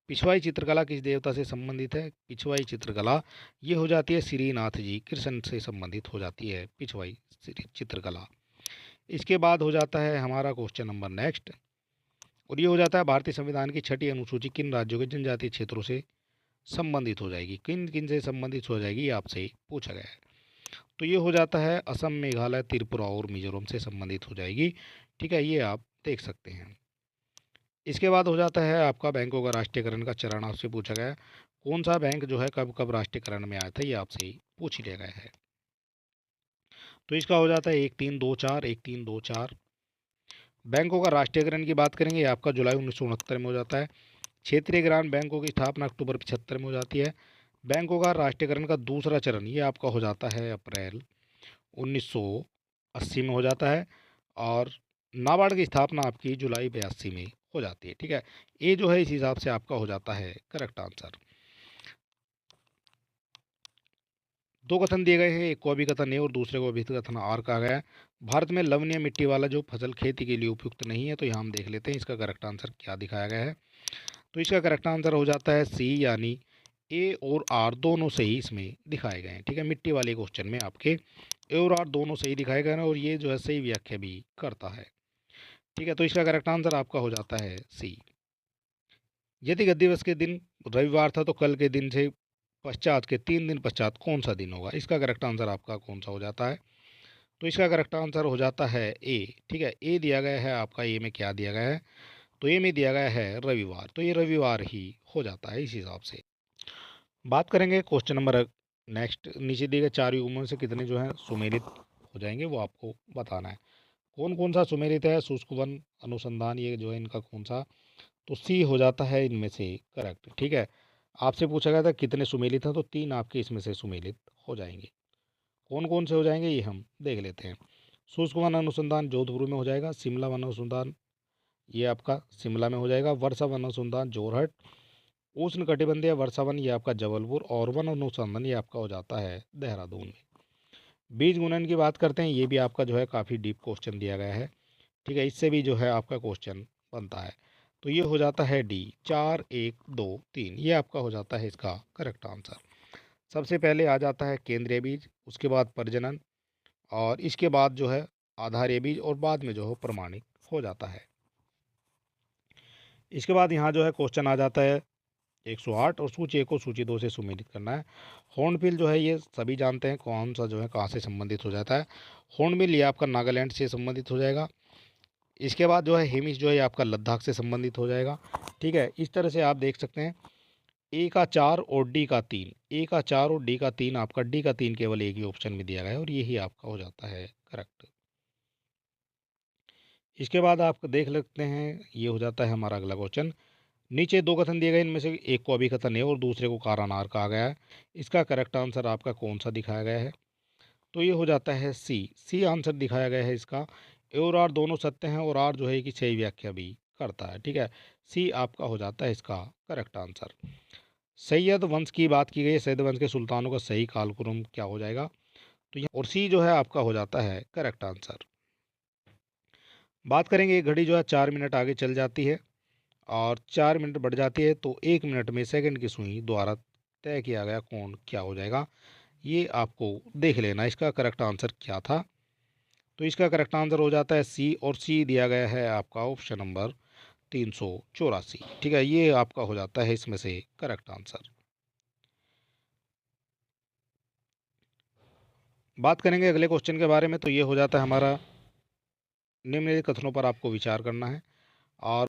पिछवाई चित्रकला किस देवता से संबंधित है? पिछवाई चित्रकला ये हो जाती है श्रीनाथ जी कृष्ण से संबंधित हो जाती है पिछवाई चित्रकला। इसके बाद हो जाता है हमारा क्वेश्चन नंबर नेक्स्ट, और ये हो जाता है भारतीय संविधान की छठी अनुसूची किन राज्यों के जनजातीय क्षेत्रों से संबंधित हो जाएगी? किन किन से संबंधित हो जाएगी, ये आपसे पूछा गया है। तो ये हो जाता है असम, मेघालय, त्रिपुरा और मिजोरम से संबंधित हो जाएगी। ठीक है, ये आप देख सकते हैं। इसके बाद हो जाता है आपका बैंकों का राष्ट्रीयकरण का चरण आपसे पूछा गया है। कौन सा बैंक जो है कब कब राष्ट्रीयकरण में आया था, ये आपसे पूछ लिया गया है। तो इसका हो जाता है 1324, 1324। बैंकों का राष्ट्रीयकरण की बात करेंगे, आपका जुलाई 1969 में हो जाता है। क्षेत्रीय ग्रामीण बैंकों की स्थापना अक्टूबर 75 में हो जाती है। बैंकों का राष्ट्रीयकरण का दूसरा चरण ये आपका हो जाता है अप्रैल 1980 में हो जाता है। और नाबार्ड की स्थापना आपकी जुलाई 82 में हो जाती है। ठीक है, ये जो है इस हिसाब से आपका हो जाता है करेक्ट आंसर। दो कथन दिए गए हैं, एक को अभिकथन ए और दूसरे को अभिकथन आर कहा गया है। भारत में लवणीय मिट्टी वाला जो फसल खेती के लिए उपयुक्त नहीं है, तो यहाँ हम देख लेते हैं इसका करेक्ट आंसर क्या दिखाया गया है। तो इसका करेक्ट आंसर हो जाता है सी, यानी ए और आर दोनों सही इसमें दिखाए गए हैं। ठीक है, मिट्टी वाले क्वेश्चन में आपके ए और आर दोनों सही दिखाए गए हैं, और ये जो है सही व्याख्या भी करता है। ठीक है, तो इसका करेक्ट आंसर आपका हो जाता है सी। यदि गद्दी दिवस के दिन रविवार था, तो कल के दिन से पश्चात के 3 दिन पश्चात कौन सा दिन होगा? इसका करेक्ट आंसर आपका कौन सा हो जाता है? तो इसका करेक्ट आंसर हो जाता है ए। ठीक है, ए दिया गया है आपका, ए में क्या दिया गया है? तो ए में दिया गया है रविवार, तो ये रविवार ही हो जाता है इस हिसाब से। बात करेंगे क्वेश्चन नंबर नेक्स्ट, नीचे दिए गए चार युग्मों से कितने जो है सुमेलित हो जाएंगे, वो आपको बताना है। कौन कौन सा सुमेलित है? शुष्क वन अनुसंधान, ये जो है इनका कौन सा? तो सी हो जाता है इनमें से करेक्ट। ठीक है, आपसे पूछा गया था कितने सुमेलित हैं, तो 3 आपके इसमें से सुमेलित हो जाएंगे। कौन कौन से हो जाएंगे ये हम देख लेते हैं। शुष्क वन अनुसंधान जोधपुर में हो जाएगा। शिमला वन अनुसंधान ये आपका शिमला में हो जाएगा। वर्षा वन अनुसंधान जोरहट। उष्ण कटिबंधीय वर्षा वन ये आपका जबलपुर। और वन अनुसंधान ये आपका हो जाता है देहरादून में। बीज गुणन की बात करते हैं, ये भी आपका जो है काफ़ी डीप क्वेश्चन दिया गया है। ठीक है, इससे भी जो है आपका क्वेश्चन बनता है। तो ये हो जाता है डी, 4, 1, 2, 3, ये आपका हो जाता है इसका करेक्ट आंसर। सबसे पहले आ जाता है केंद्रीय बीज, उसके बाद प्रजनन, और इसके बाद जो है आधारीय बीज, और बाद में जो है प्रमाणित हो जाता है। इसके बाद यहाँ जो है क्वेश्चन आ जाता है 108, और सूची 1 को सूची 2 से सुमेलित करना है। हॉर्नबिल जो है ये सभी जानते हैं कौन सा जो है कहाँ से संबंधित हो जाता है। हॉर्नबिल ये आपका नागालैंड से संबंधित हो जाएगा। इसके बाद जो है हेमिस जो है आपका लद्दाख से संबंधित हो जाएगा। ठीक है, इस तरह से आप देख सकते हैं। ए का 4 और डी का 3, ए का 4 और डी का 3, आपका डी का 3 केवल एक ही ऑप्शन में दिया गया है, और यही आपका हो जाता है करेक्ट। इसके बाद आप देख लेते हैं, ये हो जाता है हमारा अगला क्वेश्चन। नीचे दो कथन दिए गए, इनमें से एक को अभिकथन है और दूसरे को कारानार कहा गया है। इसका करेक्ट आंसर आपका कौन सा दिखाया गया है? तो ये हो जाता है सी, सी आंसर दिखाया गया है इसका। ए और आर दोनों सत्य हैं, और आर जो है कि सही व्याख्या भी करता है। ठीक है, सी आपका हो जाता है इसका करेक्ट आंसर। सैयद वंश की बात की गई है, सैयद वंश के सुल्तानों का सही कालक्रम क्या हो जाएगा? तो यहाँ और सी जो है आपका हो जाता है करेक्ट आंसर। बात करेंगे, घड़ी जो है 4 मिनट आगे चल जाती है और 4 मिनट बढ़ जाती है, तो 1 मिनट में सेकंड की सुई द्वारा तय किया गया कोण क्या हो जाएगा? ये आपको देख लेना, इसका करेक्ट आंसर क्या था। तो इसका करेक्ट आंसर हो जाता है सी, और सी दिया गया है आपका ऑप्शन नंबर 384। ठीक है, ये आपका हो जाता है इसमें से करेक्ट आंसर। बात करेंगे अगले क्वेश्चन के बारे में, तो ये हो जाता है हमारा निम्नलिखित कथनों पर आपको विचार करना है। और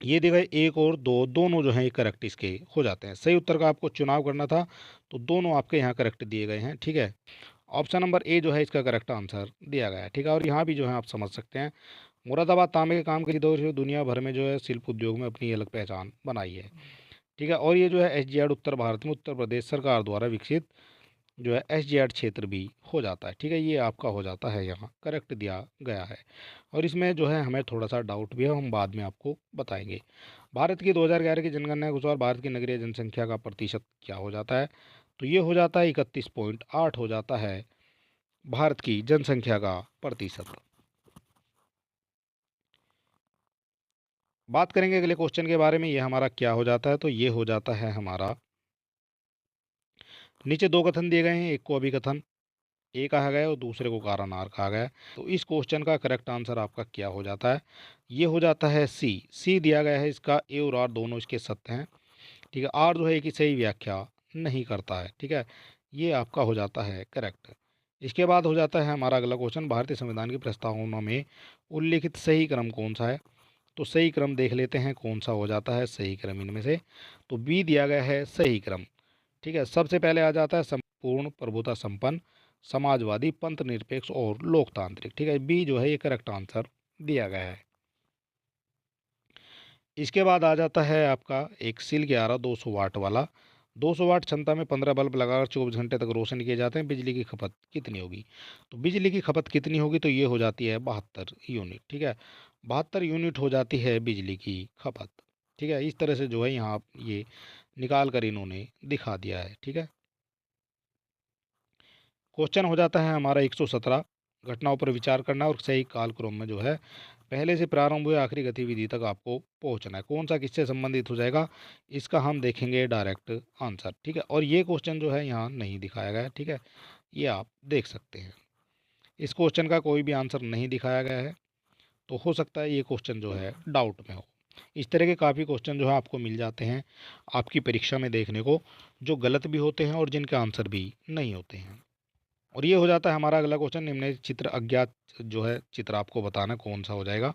ये देखा, एक और दो दोनों जो हैं ये करेक्ट इसके हो जाते हैं। सही उत्तर का आपको चुनाव करना था, तो दोनों आपके यहाँ करेक्ट दिए गए हैं। ठीक है, ऑप्शन नंबर ए जो है इसका करेक्ट आंसर दिया गया है। ठीक है, और यहाँ भी जो है आप समझ सकते हैं, मुरादाबाद तांबे के काम के लिए दौर से दुनिया भर में जो है शिल्प उद्योग में अपनी अलग पहचान बनाई है। ठीक है, और ये जो है एसजीआर उत्तर भारत में उत्तर प्रदेश सरकार द्वारा विकसित जो है एसजीआर क्षेत्र भी हो जाता है। ठीक है, ये आपका हो जाता है, यहाँ करेक्ट दिया गया है। और इसमें जो है हमें थोड़ा सा डाउट भी है, हम बाद में आपको बताएंगे। भारत की 2011 की जनगणना के अनुसार भारत की नगरीय जनसंख्या का प्रतिशत क्या हो जाता है? तो ये हो जाता है 31.8 हो जाता है भारत की जनसंख्या का प्रतिशत। बात करेंगे अगले क्वेश्चन के बारे में, ये हमारा क्या हो जाता है? तो ये हो जाता है हमारा, नीचे दो कथन दिए गए हैं, एक को अभिकथन ए कहा गया है और दूसरे को कारण आर कहा गया है। तो इस क्वेश्चन का करेक्ट आंसर आपका क्या हो जाता है? ये हो जाता है सी। सी दिया गया है, इसका ए और आर दोनों इसके सत्य हैं। ठीक है, आर जो है कि सही व्याख्या नहीं करता है। ठीक है, ये आपका हो जाता है करेक्ट। इसके बाद हो जाता है हमारा अगला क्वेश्चन, भारतीय संविधान की प्रस्तावना में उल्लिखित सही क्रम कौन सा है? तो सही क्रम देख लेते हैं कौन सा हो जाता है सही क्रम इनमें से। तो बी दिया गया है सही क्रम। ठीक है, सबसे पहले आ जाता है संपूर्ण प्रभुता संपन्न, समाजवादी, पंथ निरपेक्ष और लोकतांत्रिक। ठीक है, बी जो है ये करेक्ट आंसर दिया गया है। इसके बाद आ जाता है आपका एक सिल 11 200 वाट वाला। 200 वाट क्षमता में 15 बल्ब लगाकर 24 घंटे तक रोशन किए जाते हैं, बिजली की खपत कितनी होगी? तो बिजली की खपत कितनी होगी? तो ये हो जाती है 72 यूनिट। ठीक है, 72 यूनिट हो जाती है बिजली की खपत। ठीक है, इस तरह से जो है यहाँ ये निकाल कर इन्होंने दिखा दिया है। ठीक है, क्वेश्चन हो जाता है हमारा 117, घटनाओं पर विचार करना और सही कालक्रम में जो है पहले से प्रारंभ हुए आखिरी गतिविधि तक आपको पहुंचना है। कौन सा किससे संबंधित हो जाएगा, इसका हम देखेंगे डायरेक्ट आंसर। ठीक है, और ये क्वेश्चन जो है यहाँ नहीं दिखाया गया है। ठीक है, ये आप देख सकते हैं, इस क्वेश्चन का कोई भी आंसर नहीं दिखाया गया है, तो हो सकता है ये क्वेश्चन जो है डाउट में हो। इस तरह के काफ़ी क्वेश्चन जो है आपको मिल जाते हैं आपकी परीक्षा में देखने को, जो गलत भी होते हैं और जिनके आंसर भी नहीं होते हैं। और ये हो जाता है हमारा अगला क्वेश्चन, निम्नलिखित चित्र अज्ञात जो है चित्र आपको बताना कौन सा हो जाएगा?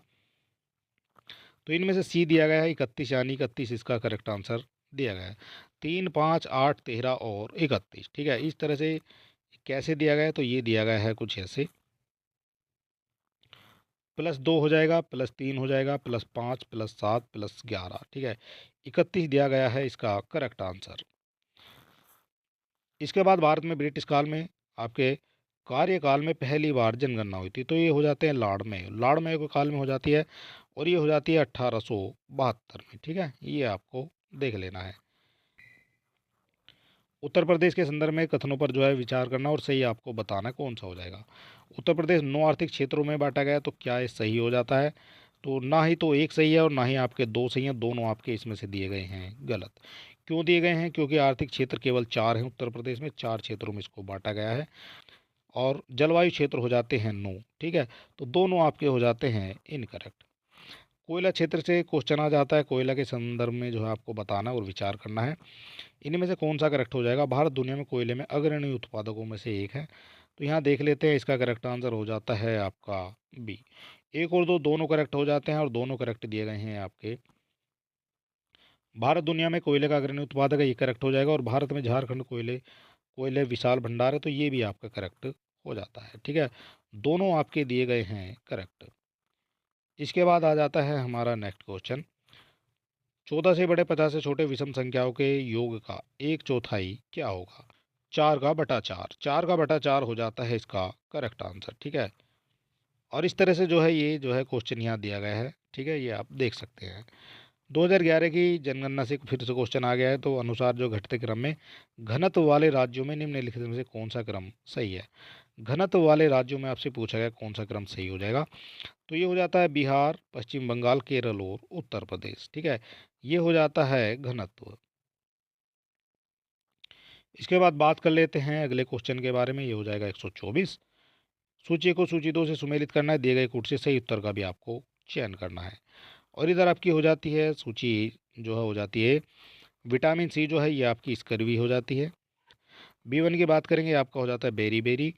तो इनमें से सी दिया गया है 31, यानी 31 इसका करेक्ट आंसर दिया गया है। 3, 5, 8, 13 और 31। ठीक है, इस तरह से कैसे दिया गया है? तो ये दिया गया है कुछ ऐसे, +2 हो जाएगा, +3 हो जाएगा, +5, +7, +11। ठीक है, 31 दिया गया है इसका करेक्ट आंसर। इसके बाद भारत में ब्रिटिश काल में आपके कार्यकाल में पहली बार जनगणना हुई थी, तो ये हो जाते हैं लॉर्ड मेयो। लॉर्ड मेयो के काल में हो जाती है, और ये हो जाती है 1872 में। ठीक है, ये आपको देख लेना है। उत्तर प्रदेश के संदर्भ में कथनों पर जो है विचार करना और सही आपको बताना कौन सा हो जाएगा। उत्तर प्रदेश 9 आर्थिक क्षेत्रों में बांटा गया है, तो क्या ये सही हो जाता है? तो ना ही तो एक सही है और ना ही आपके दो सही हैं, दोनों आपके इसमें से दिए गए हैं गलत। क्यों दिए गए हैं? क्योंकि आर्थिक क्षेत्र केवल 4 हैं उत्तर प्रदेश में, 4 क्षेत्रों में इसको बांटा गया है, और जलवायु क्षेत्र हो जाते हैं 9। ठीक है, तो दोनों आपके हो जाते हैं इनकरेक्ट। कोयला क्षेत्र से क्वेश्चन आ जाता है, कोयला के संदर्भ में जो है आपको बताना और विचार करना है, इनमें से कौन सा करेक्ट हो जाएगा? भारत दुनिया में कोयले में अग्रणी उत्पादकों में से एक है, तो यहाँ देख लेते हैं, इसका करेक्ट आंसर हो जाता है आपका बी। एक और दो दोनों करेक्ट हो जाते हैं, और दोनों करेक्ट दिए गए हैं आपके। भारत दुनिया में कोयले का अग्रणी उत्पादक है, ये करेक्ट हो जाएगा, और भारत में झारखंड कोयले कोयले विशाल भंडार है, तो ये भी आपका करेक्ट हो जाता है। ठीक है, दोनों आपके दिए गए हैं करेक्ट। इसके बाद आ जाता है हमारा नेक्स्ट क्वेश्चन, 14 से बड़े 50 से छोटे विषम संख्याओं के योग का 1/4 क्या होगा? 4/4, 4/4 हो जाता है इसका करेक्ट आंसर। ठीक है, और इस तरह से जो है ये जो है क्वेश्चन यहाँ दिया गया है। ठीक है, ये आप देख सकते हैं। 2011 की जनगणना से फिर से क्वेश्चन आ गया है, तो अनुसार जो घटते क्रम में घनत्व वाले राज्यों में निम्नलिखित में से कौन सा क्रम सही है? घनत्व वाले राज्यों में आपसे पूछा गया कौन सा क्रम सही हो जाएगा? तो ये हो जाता है बिहार, पश्चिम बंगाल, केरल और उत्तर प्रदेश। ठीक है, ये हो जाता है घनत्व। इसके बाद बात कर लेते हैं अगले क्वेश्चन के बारे में, ये हो जाएगा 124। सूची को सूची 2 से सुमेलित करना है, दिए गए कूट से सही उत्तर का भी आपको चयन करना है। और इधर आपकी हो जाती है सूची जो है हो जाती है, विटामिन सी जो है ये आपकी स्कर्वी हो जाती है। B1 की बात करेंगे, आपका हो जाता है बेरी बेरी।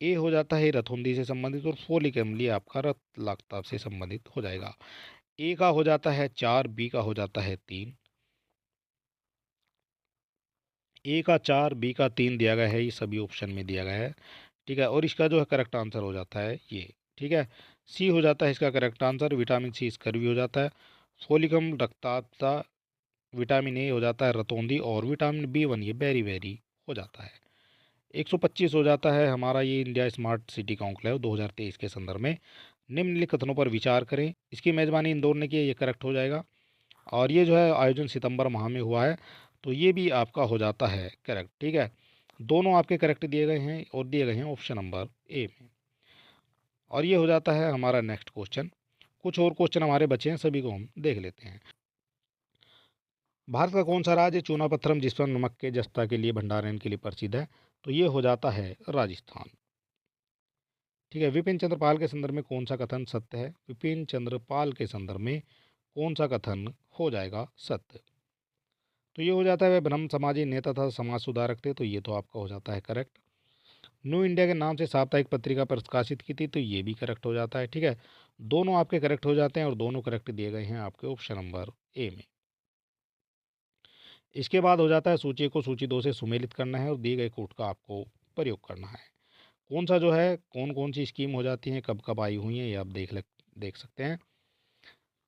ए हो जाता है रथोंदी से संबंधित और फोलिक अम्ल ये आपका रक्त लाक्ताब से संबंधित हो जाएगा। ए का हो जाता है 4, बी का हो जाता है 3। ए का 4, बी का 3 दिया गया है, ये सभी ऑप्शन में दिया गया है। ठीक है, और इसका जो है करेक्ट आंसर हो जाता है ये। ठीक है, सी हो जाता है इसका correct answer, vitamin C scurvy हो जाता है, फोलिक अम्ल रक्ताल्पता, विटामिन ए हो जाता है रतौंधी, और विटामिन बी 1 ये बेरी बेरी हो जाता है। 125 हो जाता है हमारा ये इंडिया स्मार्ट सिटी कॉन्क्लेव 2023 के संदर्भ में निम्नलिखित कथनों पर विचार करें। इसकी मेज़बानी इंदौर ने की है, ये करेक्ट हो जाएगा। और ये जो है आयोजन सितंबर माह में हुआ है, तो ये भी आपका हो जाता है करेक्ट। ठीक है, दोनों आपके करेक्ट दिए गए हैं और दिए गए हैं ऑप्शन नंबर ए में। और ये हो जाता है हमारा नेक्स्ट क्वेश्चन। कुछ और क्वेश्चन हमारे बचे हैं, सभी को हम देख लेते हैं। भारत का कौन सा राज्य चूना पत्थरम जिस पर नमक के जस्ता के लिए भंडारण के लिए प्रसिद्ध है? तो ये हो जाता है राजस्थान। ठीक है, विपिन चंद्र पाल के संदर्भ में कौन सा कथन सत्य है? विपिन चंद्र पाल के संदर्भ में कौन सा कथन हो जाएगा सत्य? तो ये हो जाता है वह ब्रह्म समाजी नेता तथा समाज सुधारक थे, तो ये तो आपका हो जाता है करेक्ट। न्यू इंडिया के नाम से साप्ताहिक पत्रिका प्रकाशित की थी, तो ये भी करेक्ट हो जाता है। ठीक है, दोनों आपके करेक्ट हो जाते हैं और दोनों करेक्ट दिए गए हैं आपके ऑप्शन नंबर ए में। इसके बाद हो जाता है सूची को सूची 2 से सुमेलित करना है और दिए गए कोड का आपको प्रयोग करना है। कौन सा जो है कौन कौन सी स्कीम हो जाती हैं, कब कब आई हुई हैं, ये आप देख सकते हैं।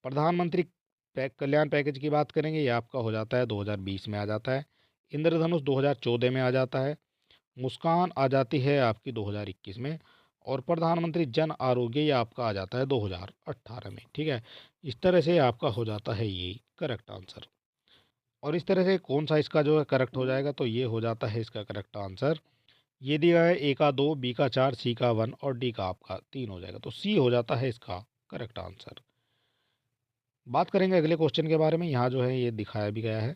प्रधानमंत्री कल्याण पैकेज की बात करेंगे, ये आपका हो जाता है 2020 में आ जाता है। इंद्रधनुष 2014 में आ जाता है। मुस्कान आ जाती है आपकी 2021 में। और प्रधानमंत्री जन आरोग्य ये आपका आ जाता है 2018 में। ठीक है, इस तरह से आपका हो जाता है ये करेक्ट आंसर। और इस तरह से कौन सा इसका जो है करेक्ट हो जाएगा, तो ये हो जाता है इसका करेक्ट आंसर। ये दिया है ए का 2, बी का 4, सी का 1 और डी का आपका 3 हो जाएगा, तो सी हो जाता है इसका करेक्ट आंसर। बात करेंगे अगले क्वेश्चन के बारे में। यहाँ जो है ये दिखाया भी गया है,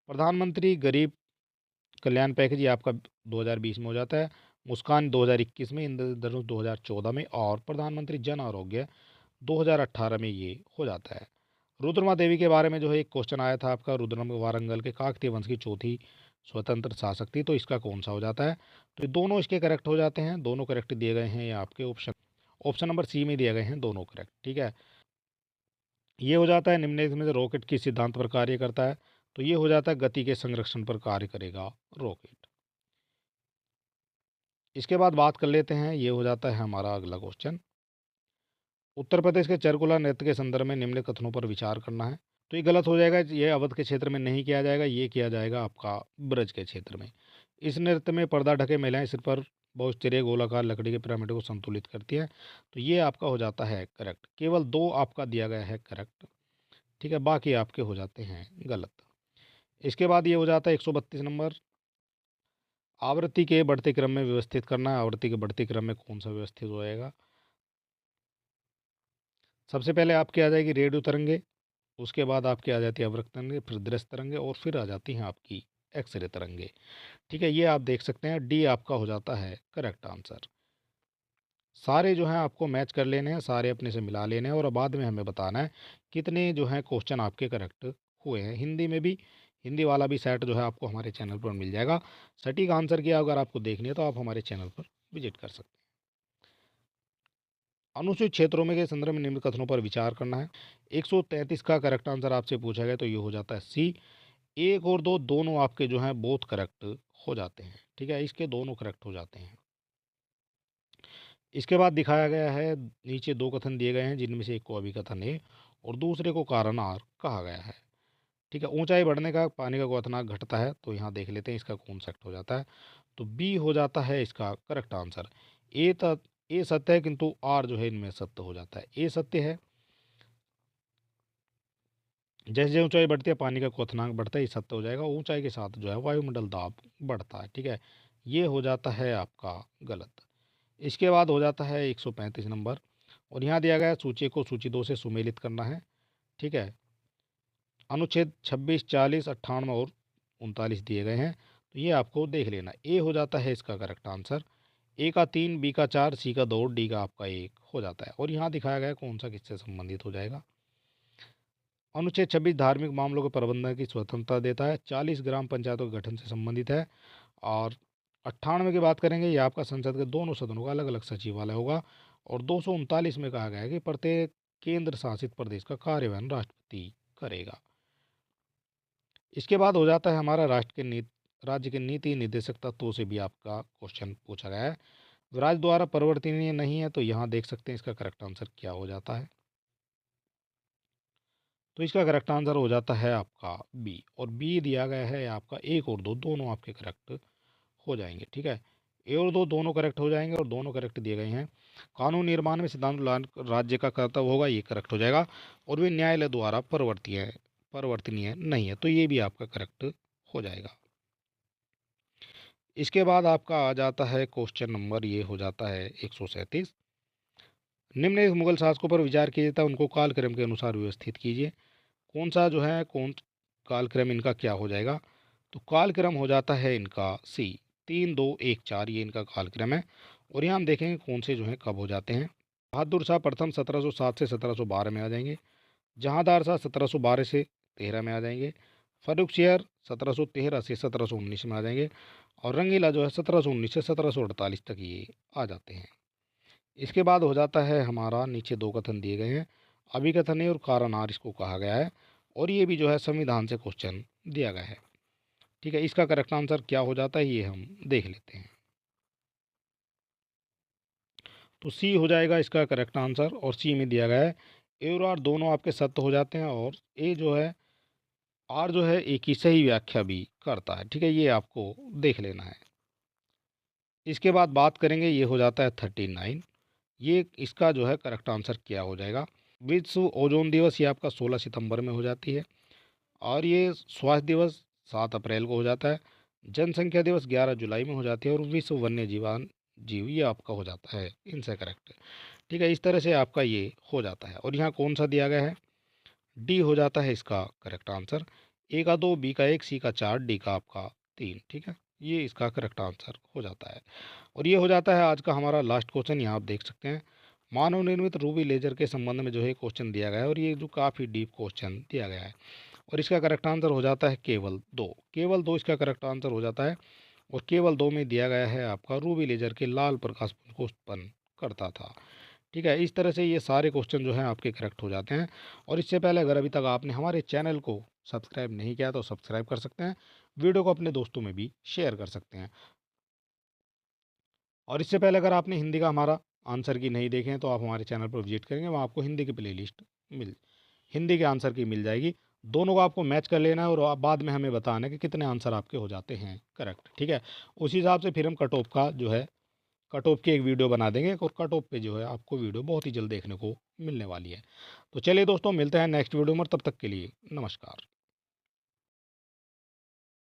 प्रधानमंत्री गरीब कल्याण पैकेज ये आपका 2020 में हो जाता है। मुस्कान 2021 में, इंद्रधनुष 2014 में और प्रधानमंत्री जन आरोग्य 2018 में ये हो जाता है। रुद्रमा देवी के बारे में जो है एक क्वेश्चन आया था आपका, रुद्रम वारंगल के काकतीय वंश की चौथी स्वतंत्र शासक थी, तो इसका कौन सा हो जाता है? तो ये दोनों इसके करेक्ट हो जाते हैं, दोनों करेक्ट दिए गए हैं ये आपके ऑप्शन ऑप्शन नंबर सी में दिए गए हैं दोनों करेक्ट। ठीक है, ये हो जाता है निम्नलिखित में से रॉकेट किस सिद्धांत पर कार्य करता है? तो ये हो जाता है गति के संरक्षण पर कार्य करेगा रॉकेट। इसके बाद बात कर लेते हैं, ये हो जाता है हमारा अगला क्वेश्चन। उत्तर प्रदेश के चरकुला नृत्य के संदर्भ में निम्नलिखित कथनों पर विचार करना है। तो ये गलत हो जाएगा, ये अवध के क्षेत्र में नहीं किया जाएगा, ये किया जाएगा आपका ब्रज के क्षेत्र में। इस नृत्य में पर्दा ढके महिलाएं सिर पर बहुस्तरीय गोलाकार लकड़ी के पिरामिड को संतुलित करती हैं, तो ये आपका हो जाता है करेक्ट। केवल 2 आपका दिया गया है करेक्ट। ठीक है, बाकी आपके हो जाते हैं गलत। इसके बाद ये हो जाता है 132 नंबर, आवृत्ति के बढ़ते क्रम में व्यवस्थित करना है। आवृत्ति के बढ़ते क्रम में कौन सा व्यवस्थित हो जाएगा? सबसे पहले आपके आ जाएगी रेडियो तरंगे, उसके बाद आपकी आ जाती है अवृक्त तरंगे, फिर दृश्य तरंगे और फिर आ जाती हैं आपकी एक्सरे तरंगे। ठीक है, ये आप देख सकते हैं, डी आपका हो जाता है करेक्ट आंसर। सारे जो हैं आपको मैच कर लेने हैं, सारे अपने से मिला लेने हैं और बाद में हमें बताना है कितने जो हैं क्वेश्चन आपके करेक्ट हुए हैं। हिंदी में भी, हिंदी वाला भी सेट जो है आपको हमारे चैनल पर मिल जाएगा। सटीक आंसर की अगर आपको देखनी है तो आप हमारे चैनल पर विजिट कर सकते हैं। अनुसूचित क्षेत्रों में के संदर्भ में निम्न कथनों पर विचार करना है। 133 का करेक्ट आंसर आपसे पूछा गया, तो ये हो जाता है सी। 1 और 2 दोनों आपके जो हैं बोथ करेक्ट हो जाते हैं। ठीक है, इसके दोनों करेक्ट हो जाते हैं। इसके बाद दिखाया गया है, नीचे 2 कथन दिए गए हैं जिनमें से एक को अभिकथन ए और दूसरे को कारण आर कहा गया है। ठीक है, ऊंचाई बढ़ने का पानी का क्वथनांक घटता है, तो यहाँ देख लेते हैं इसका कौन सेट हो जाता है। तो बी हो जाता है इसका करेक्ट आंसर। ए ए सत्य है, किंतु आर जो है इनमें सत्य हो जाता है। ए सत्य है, जैसे जैसे ऊंचाई बढ़ती है पानी का क्वथनांक बढ़ता है, ये सत्य हो जाएगा। ऊंचाई के साथ जो है वायुमंडल दाब बढ़ता है। ठीक है, ये हो जाता है आपका गलत। इसके बाद हो जाता है 135 नंबर, और यहाँ दिया गया है सूची को सूची 2 से सुमेलित करना है। ठीक है, अनुच्छेद 26, 40, 98 और 39 दिए गए हैं, तो ये आपको देख लेना। ए हो जाता है इसका करेक्ट आंसर। ए का 3, बी का 4, सी का 2, डी का आपका 1 हो जाता है। और यहाँ दिखाया गया कौन सा किससे संबंधित हो जाएगा। अनुच्छेद 26 धार्मिक मामलों के प्रबंधन की स्वतंत्रता देता है। 40 ग्राम पंचायतों के गठन से संबंधित है। और 98 की बात करेंगे, ये आपका संसद के दोनों सदनों का अलग अलग सचिवालय होगा। और 239 में कहा गया है कि प्रत्येक केंद्र शासित प्रदेश का कार्यान्वयन राष्ट्रपति करेगा। इसके बाद हो जाता है हमारा राज्य के नीति निर्देशक तत्वों से भी आपका क्वेश्चन पूछा गया है। राज्य द्वारा परिवर्तनीय नहीं है, तो यहाँ देख सकते हैं इसका करेक्ट आंसर क्या हो जाता है। तो इसका करेक्ट आंसर हो जाता है आपका बी, और बी दिया गया है आपका 1 और 2 दोनों आपके करेक्ट हो जाएंगे। ठीक है, ए और दो दोनों करेक्ट हो जाएंगे और दोनों करेक्ट दिए गए हैं। कानून निर्माण में सिद्धांत राज्य का कर्तव्य होगा, ये करेक्ट हो जाएगा। और वे न्यायालय द्वारा परिवर्तनीय नहीं है, तो ये भी आपका करेक्ट हो जाएगा। इसके बाद आपका आ जाता है क्वेश्चन नंबर, ये हो जाता है 137। निम्नलिखित मुगल शासकों पर विचार किया जाता है, उनको कालक्रम के अनुसार व्यवस्थित कीजिए। कौन सा जो है कौन कालक्रम इनका क्या हो जाएगा? तो कालक्रम हो जाता है इनका सी, 3 2 1 4, ये इनका कालक्रम है। और यहाँ हम देखेंगे कौन से जो है कब हो जाते हैं। बहादुर शाह प्रथम 1707 से 1712 में आ जाएंगे। जहांदार शाह 1712 से 13 में आ जाएंगे। फर्रुखसियर 1713 से 1719 में आ जाएंगे। और रंगीला जो है 1719 से 1748 तक ये आ जाते हैं। इसके बाद हो जाता है हमारा, नीचे दो कथन दिए गए हैं, अभिकथन और कारणहार इसको कहा गया है। और ये भी जो है संविधान से क्वेश्चन दिया गया है। ठीक है, इसका करेक्ट आंसर क्या हो जाता है ये हम देख लेते हैं। तो सी हो जाएगा इसका करेक्ट आंसर, और सी में दिया गया है ए और आर दोनों आपके सत्य हो जाते हैं। और ए जो है आर जो है ए की सही व्याख्या भी करता है। ठीक है, ये आपको देख लेना है। इसके बाद बात करेंगे, ये हो जाता है 39। ये इसका जो है करेक्ट आंसर क्या हो जाएगा? विश्व ओजोन दिवस ये आपका 16 सितंबर में हो जाती है। और ये स्वास्थ्य दिवस 7 अप्रैल को हो जाता है। जनसंख्या दिवस 11 जुलाई में हो जाती है। और विश्व वन्य जीव ये आपका हो जाता है इनसे करेक्ट। ठीक है, इस तरह से आपका ये हो जाता है। और यहाँ कौन सा दिया गया है? डी हो जाता है इसका करेक्ट आंसर। ए का 2, बी का 1, सी का 4, डी का आपका 3। ठीक है, ये इसका करेक्ट आंसर हो जाता है। और ये हो जाता है आज का हमारा लास्ट क्वेश्चन। यहाँ आप देख सकते हैं मानव निर्मित रूबी लेजर के संबंध में जो है क्वेश्चन दिया गया है। और ये जो काफ़ी डीप क्वेश्चन दिया गया है। और इसका करेक्ट आंसर हो जाता है केवल दो इसका करेक्ट आंसर हो जाता है। और केवल 2 में दिया गया है आपका रूबी लेजर के लाल प्रकाश को उत्पन्न करता था। ठीक है, इस तरह से ये सारे क्वेश्चन जो हैं आपके करेक्ट हो जाते हैं। और इससे पहले अगर अभी तक आपने हमारे चैनल को सब्सक्राइब नहीं किया तो सब्सक्राइब कर सकते हैं। वीडियो को अपने दोस्तों में भी शेयर कर सकते हैं। और इससे पहले अगर आपने हिंदी का हमारा आंसर की नहीं देखे हैं तो आप हमारे चैनल पर विजिट करेंगे, वहाँ आपको हिंदी की प्लेलिस्ट हिंदी के आंसर की मिल जाएगी। दोनों को आपको मैच कर लेना है और आप बाद में हमें बताना है कि कितने आंसर आपके हो जाते हैं करेक्ट। ठीक है, उसी हिसाब से फिर हम कट ऑफ का जो है कट ऑफ की एक वीडियो बना देंगे। और कट ऑफ पे जो है आपको वीडियो बहुत ही जल्द देखने को मिलने वाली है। तो चलिए दोस्तों, मिलते हैं नेक्स्ट वीडियो में, तब तक के लिए नमस्कार।